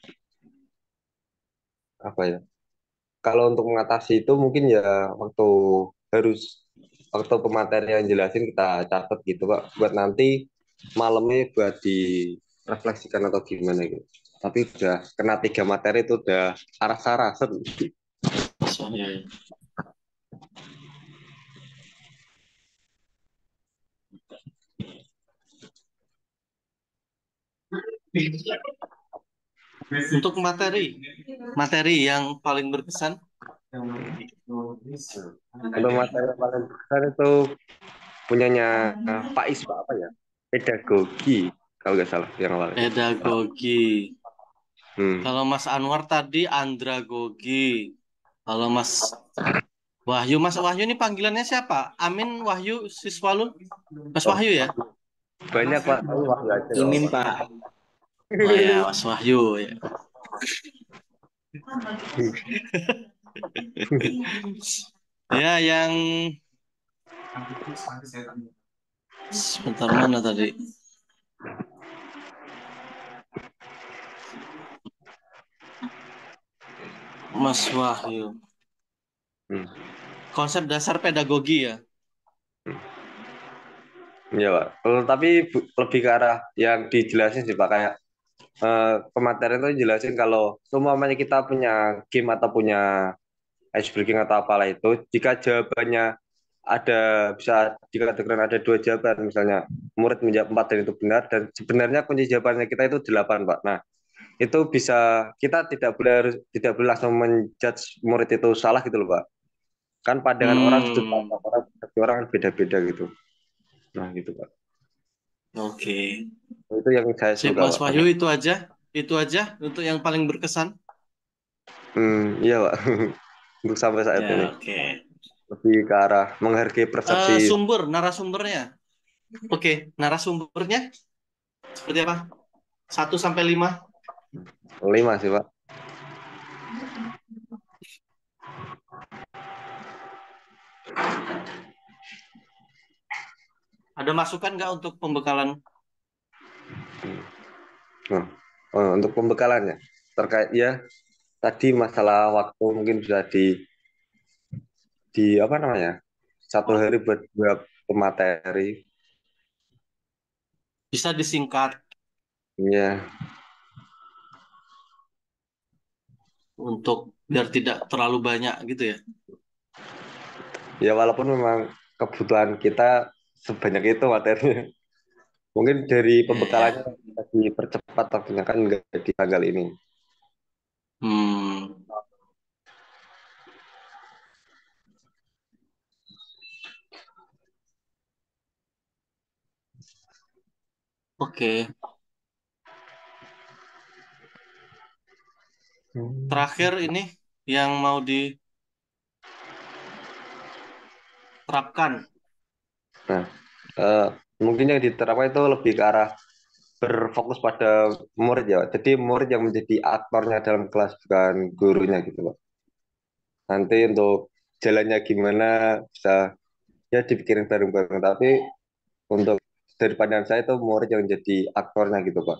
S5: apa ya? Kalau untuk mengatasi itu mungkin ya waktu harus waktu pematerian yang jelasin kita catat gitu Pak, buat nanti malamnya buat direfleksikan atau gimana gitu. Tapi udah kena 3 materi itu udah aras-arasan.
S1: Soalnya. Untuk materi yang paling berkesan.
S5: Untuk materi yang paling besar itu punyanya Pak Is Pak apa ya? Pedagogi kalau nggak salah yang awalnya.
S1: Pedagogi.
S5: Hmm.
S1: Kalau Mas Anwar tadi andragogi. Kalau Mas Wahyu ini panggilannya siapa? Amin Wahyu Siswalun? Mas
S5: Oh,
S1: Wahyu ya?
S5: banyak Pak, tapi waktu aja nggak
S4: Imin,
S5: apa-apa.
S4: Pak.
S1: Oh ya, Mas Wahyu ya. Ya, yang sebentar mana tadi? Mas Wahyu.
S5: Hmm.
S1: Konsep dasar pedagogi ya.
S5: Iya, Pak. Tapi lebih ke arah yang dijelasin sih, Pak. Kayak pematerian itu jelasin kalau semuanya kita punya game atau punya ice breaking atau apalah itu, jika jawabannya ada bisa dikategorikan ada dua jawaban, misalnya murid menjawab empat dan itu benar, dan sebenarnya kunci jawabannya kita itu delapan, Pak. Nah, itu bisa kita tidak boleh langsung menjudge murid itu salah gitu loh, Pak. Kan pandangan orang, sudut
S1: Hmm,
S5: pandang orang, persepsi orang kan beda-beda gitu. Nah, gitu, Pak.
S1: oke.
S5: Itu yang saya
S1: Sip,
S5: suka,
S1: Mas
S5: Pak.
S1: Wahyu itu aja. Itu aja untuk yang paling berkesan.
S5: Iya, Pak. Untuk sampai saat ini
S1: Ya, oke.
S5: lebih ke arah menghargai persepsi
S1: Narasumbernya. Oke, narasumbernya seperti apa? 1 sampai 5.
S5: lima sih, Pak.
S1: Ada masukan nggak untuk pembekalan?
S5: Nah, untuk pembekalannya terkait ya tadi masalah waktu mungkin sudah di apa namanya 1 hari buat buat pemateri.
S1: Bisa disingkat
S5: Ya,
S1: untuk biar tidak terlalu banyak gitu ya.
S5: ya walaupun memang kebutuhan kita sebanyak itu materinya. Mungkin dari
S1: Ya,
S5: pembekalannya
S1: ya.
S5: bisa dipercepat waktunya kan nggak di tanggal ini.
S1: Hmm, oke. Terakhir ini yang mau diterapkan.
S5: Nah, eh, mungkin yang diterapkan itu lebih ke arah berfokus pada murid ya. Jadi murid yang menjadi aktornya dalam kelas bukan gurunya gitu loh. Nanti untuk jalannya gimana bisa ya dipikirin bareng-bareng. Tapi untuk dari pandangan saya itu murid yang jadi aktornya gitu Pak.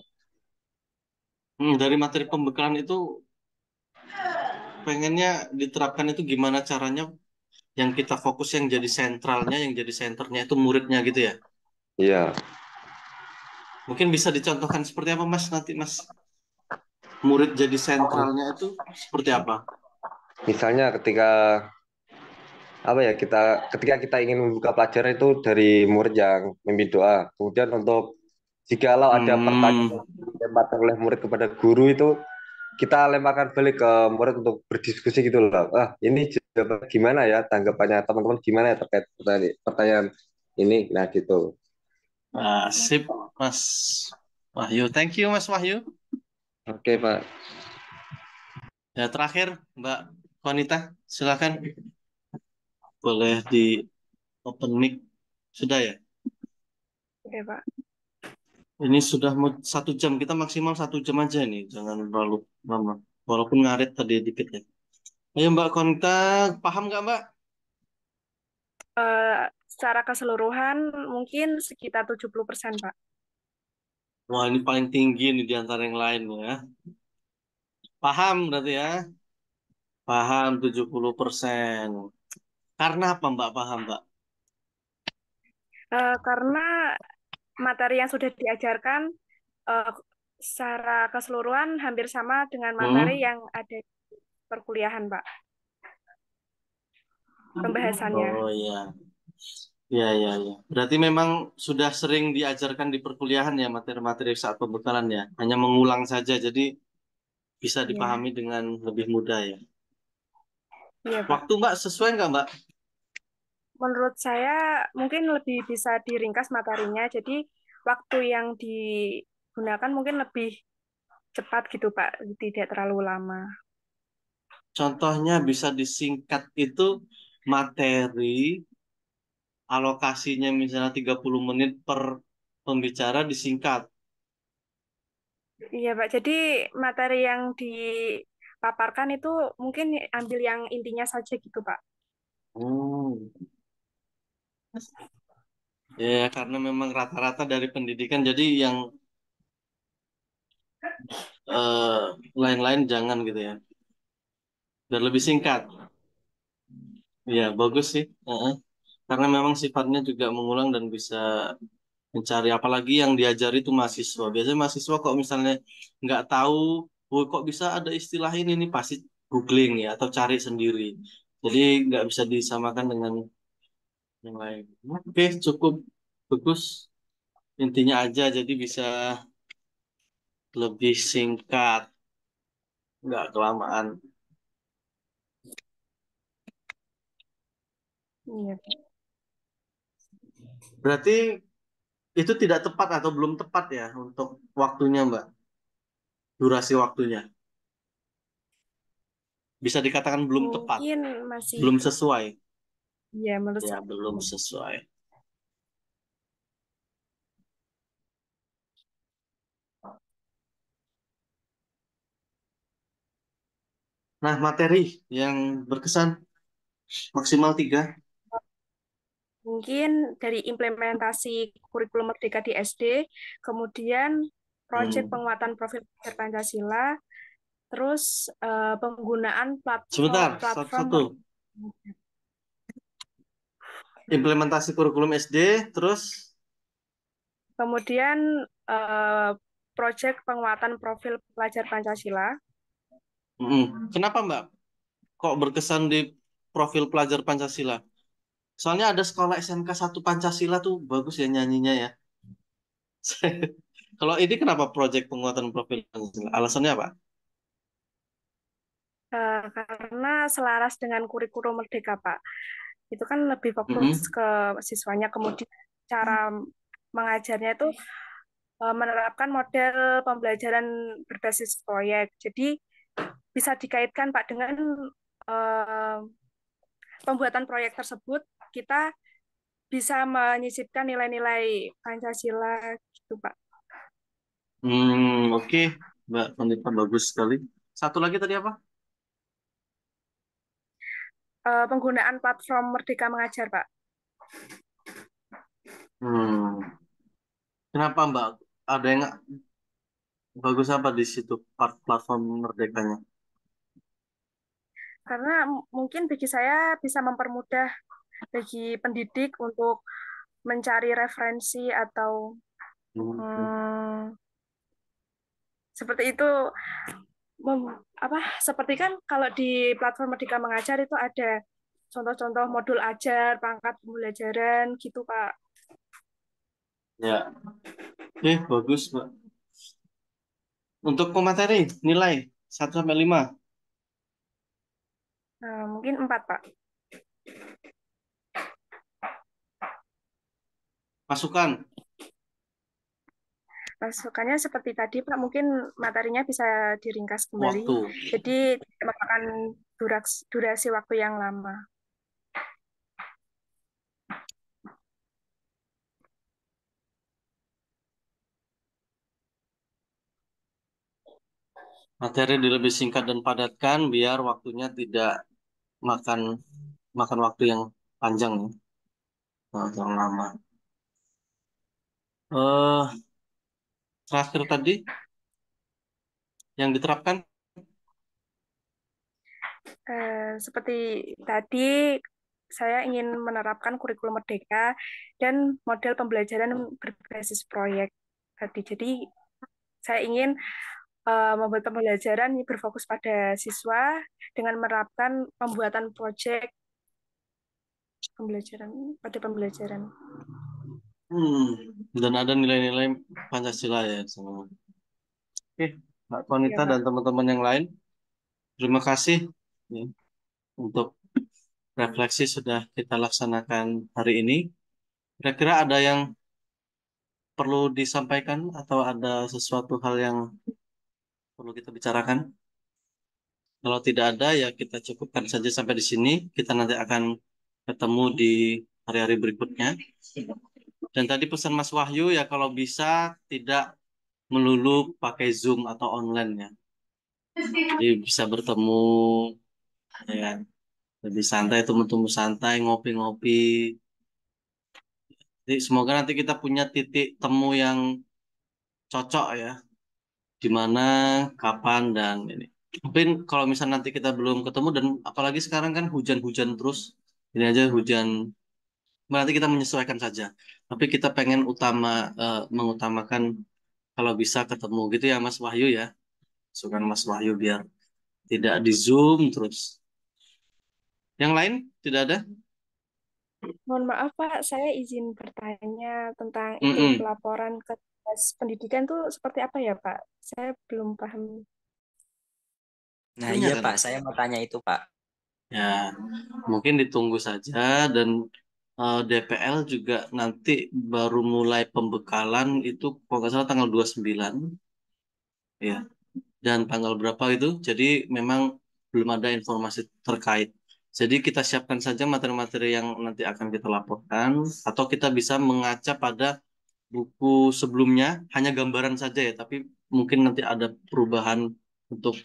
S1: Dari materi pembekalan itu pengennya diterapkan itu gimana caranya yang kita fokus yang jadi sentralnya, yang jadi senternya itu muridnya gitu ya.
S5: Iya,
S1: Mungkin bisa dicontohkan seperti apa Mas nanti Mas? Murid jadi sentralnya itu seperti apa?
S5: misalnya apa ya ketika kita ingin membuka pelajaran itu dari murid yang memimpin doa. Kemudian untuk jikalau ada pertanyaan
S1: Hmm,
S5: yang dilemparkan oleh murid kepada guru itu kita lemparkan balik ke murid untuk berdiskusi gitu loh. Ini jawabannya gimana ya? Tanggapannya teman-teman gimana ya terkait pertanyaan ini? Nah, gitu.
S1: sip Mas Wahyu. Thank you Mas Wahyu.
S5: Oke, Pak.
S1: Ya terakhir Mbak Wanita, silakan boleh di open mic. Sudah ya?
S3: Oke, Pak.
S1: Ini sudah mau 1 jam. Kita maksimal 1 jam aja nih. Jangan terlalu lama. Walaupun ngaret tadi dikit ya. Ayo Mbak Konita, paham nggak Mbak?
S3: Eh, Secara keseluruhan mungkin sekitar 70%, Pak.
S1: Wah ini paling tinggi nih di antara yang lain ya. Paham berarti ya? Paham 70%. Karena apa Mbak paham Mbak?
S3: Karena materi yang sudah diajarkan eh, secara keseluruhan hampir sama dengan materi
S1: Hmm?
S3: yang ada di perkuliahan, Pak. Pembahasannya.
S1: Oh iya. Iya, iya, iya. Berarti memang sudah sering diajarkan di perkuliahan ya materi-materi saat pembekalan ya. Hanya mengulang saja, jadi bisa
S3: Iya,
S1: dipahami dengan lebih mudah ya.
S3: iya, Pak.
S1: Waktu Mbak sesuai nggak Mbak?
S3: Menurut saya mungkin lebih bisa diringkas materinya, jadi waktu yang digunakan mungkin lebih cepat gitu, Pak. Tidak terlalu lama.
S1: Contohnya bisa disingkat itu materi alokasinya misalnya 30 menit per pembicara disingkat.
S3: Iya, Pak. Jadi materi yang dipaparkan itu mungkin ambil yang intinya saja gitu, Pak.
S1: Hmm. Ya, karena memang rata-rata dari pendidikan, jadi yang eh, lain-lain jangan gitu ya. Biar lebih singkat. Ya, bagus sih. Heeh. Karena memang sifatnya juga mengulang dan bisa mencari, apalagi yang diajari itu mahasiswa. Biasanya mahasiswa kok misalnya nggak tahu, oh kok bisa ada istilah ini nih, pasti googling ya atau cari sendiri. Jadi nggak bisa disamakan dengan yang lain. Oke, cukup bagus. Intinya aja, jadi bisa lebih singkat, nggak kelamaan.
S3: Iya.
S1: Berarti itu tidak tepat atau belum tepat ya untuk waktunya, Mbak? Durasi waktunya. Bisa dikatakan belum tepat,
S3: Mungkin masih,
S1: belum sesuai.
S3: ya menurut
S1: Ya,
S3: saya.
S1: belum sesuai. Nah, materi yang berkesan maksimal 3.
S3: Mungkin dari implementasi kurikulum Merdeka di SD, kemudian proyek
S1: Hmm.
S3: penguatan profil belajar Pancasila, terus penggunaan platform
S1: Sebentar, satu-satu. Implementasi kurikulum SD, terus
S3: kemudian proyek penguatan profil pelajar Pancasila.
S1: Kenapa Mbak? Kok berkesan di profil pelajar Pancasila? Soalnya ada sekolah SMK 1 Pancasila tuh bagus ya nyanyinya ya. Kalau ini kenapa proyek penguatan profil Pancasila? Alasannya apa?
S3: Karena selaras dengan kurikulum Merdeka, Pak. Itu kan lebih fokus
S1: Mm-mm.
S3: ke siswanya, kemudian cara mengajarnya itu menerapkan model pembelajaran berbasis proyek. Jadi bisa dikaitkan Pak dengan eh, pembuatan proyek tersebut, kita bisa menyisipkan nilai-nilai Pancasila gitu Pak.
S1: Oke, Mbak Konita bagus sekali. Satu lagi tadi apa?
S3: Penggunaan platform Merdeka Mengajar Pak.
S1: Hmm, Kenapa Mbak? Ada yang bagus apa di situ platform merdekanya?
S3: Karena mungkin bagi saya bisa mempermudah bagi pendidik untuk mencari referensi atau
S1: Hmm.
S3: hmm, seperti itu. Apa seperti kan kalau di platform Merdeka Mengajar itu ada contoh-contoh modul ajar, perangkat pembelajaran gitu Pak.
S1: Ya, oke bagus Mbak. Untuk pemateri nilai 1 sampai 5.
S3: Mungkin 4 Pak.
S1: Masukan
S3: Masukannya seperti tadi Pak, mungkin materinya bisa diringkas kembali.
S1: waktu.
S3: Jadi tidak memakan durasi waktu yang lama.
S1: Materi lebih singkat dan padatkan biar waktunya tidak makan makan waktu yang panjang ya, yang lama. Eh Terakhir tadi yang diterapkan.
S3: Seperti tadi, saya ingin menerapkan kurikulum Merdeka dan model pembelajaran berbasis proyek tadi. Jadi saya ingin membuat pembelajaran yang berfokus pada siswa dengan menerapkan pembuatan proyek pembelajaran pada pembelajaran.
S1: Dan ada nilai-nilai Pancasila ya semua. Oke, Mbak
S3: Ya,
S1: Konita dan
S3: Pak.
S1: teman-teman yang lain, terima kasih ya, untuk refleksi sudah kita laksanakan hari ini. Kira-kira ada yang perlu disampaikan atau ada sesuatu hal yang perlu kita bicarakan? Kalau tidak ada ya kita cukupkan saja sampai di sini. Kita nanti akan ketemu di hari-hari berikutnya. Dan tadi pesan Mas Wahyu ya kalau bisa tidak melulu pakai Zoom atau online ya. Jadi bisa bertemu ya lebih santai, temu-temu santai, ngopi-ngopi. Jadi semoga nanti kita punya titik temu yang cocok ya, di mana, kapan dan ini. Mungkin kalau misalnya nanti kita belum ketemu dan apalagi sekarang kan hujan-hujan terus, Ini aja hujan. Nanti kita menyesuaikan saja. Tapi kita pengen mengutamakan kalau bisa ketemu gitu ya Mas Wahyu ya. Masukan Mas Wahyu biar tidak di Zoom terus. Yang lain tidak ada?
S3: Mohon maaf Pak, saya izin bertanya tentang itu
S1: Mm-mm.
S3: pelaporan ke Dinas Pendidikan tuh seperti apa ya Pak? Saya belum paham.
S4: Nah,
S1: Punya
S4: iya
S1: kan?
S4: Pak, saya mau tanya itu Pak.
S1: Ya, mungkin ditunggu saja dan DPL juga nanti baru mulai pembekalan itu kalau nggak salah tanggal 29 ya. Dan tanggal berapa itu? Jadi memang belum ada informasi terkait. Jadi kita siapkan saja materi-materi yang nanti akan kita laporkan atau kita bisa mengaca pada buku sebelumnya hanya gambaran saja ya, tapi mungkin nanti ada perubahan untuk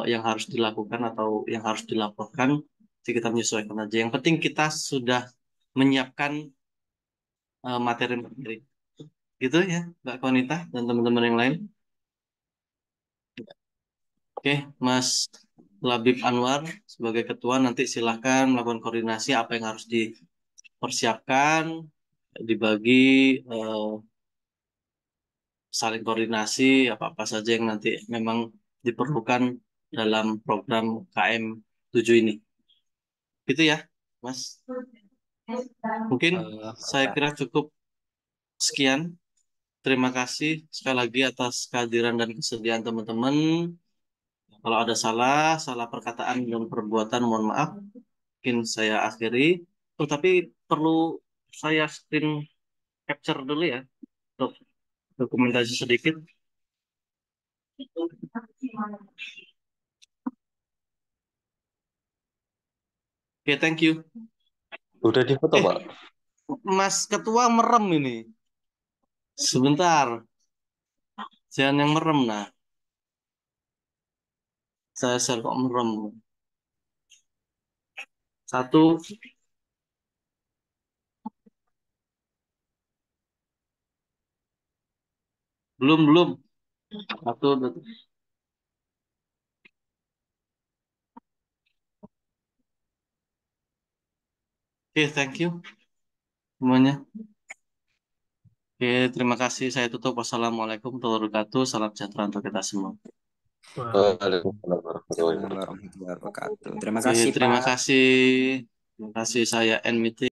S1: yang harus dilakukan atau yang harus dilaporkan, jadi kita menyesuaikan aja. Yang penting kita sudah menyiapkan materi-materi. Gitu ya, Mbak Konita dan teman-teman yang lain. Oke, Mas Labib Anwar sebagai ketua nanti silahkan melakukan koordinasi apa yang harus dipersiapkan, dibagi, eh, saling koordinasi apa-apa saja yang nanti memang diperlukan dalam program KM 7 ini. Gitu ya, Mas. Mungkin saya
S4: Pak.
S1: kira cukup sekian. Terima kasih sekali lagi atas kehadiran dan kesediaan teman-teman. Kalau ada salah perkataan dan perbuatan, mohon maaf. Mungkin saya akhiri. Oh, tapi perlu saya screen capture dulu ya untuk dokumentasi sedikit. Oke, thank you.
S5: Udah difoto, Pak?
S1: Mas Ketua merem ini. Sebentar, jangan yang merem nah. Saya share kok merem. Satu, belum. Satu, dua, tiga. Oke, thank you semuanya. Oke, terima kasih. Saya tutup. Wassalamualaikum warahmatullahi wabarakatuh. Salam sejahtera untuk kita semua.
S5: Waalaikumsalam warahmatullahi
S4: Assalamualaikum
S5: wabarakatuh.
S4: warahmatullahi wabarakatuh. Terima
S1: Oke,
S4: kasih
S1: terima
S4: Pak.
S1: kasih. Terima kasih. Saya end meeting.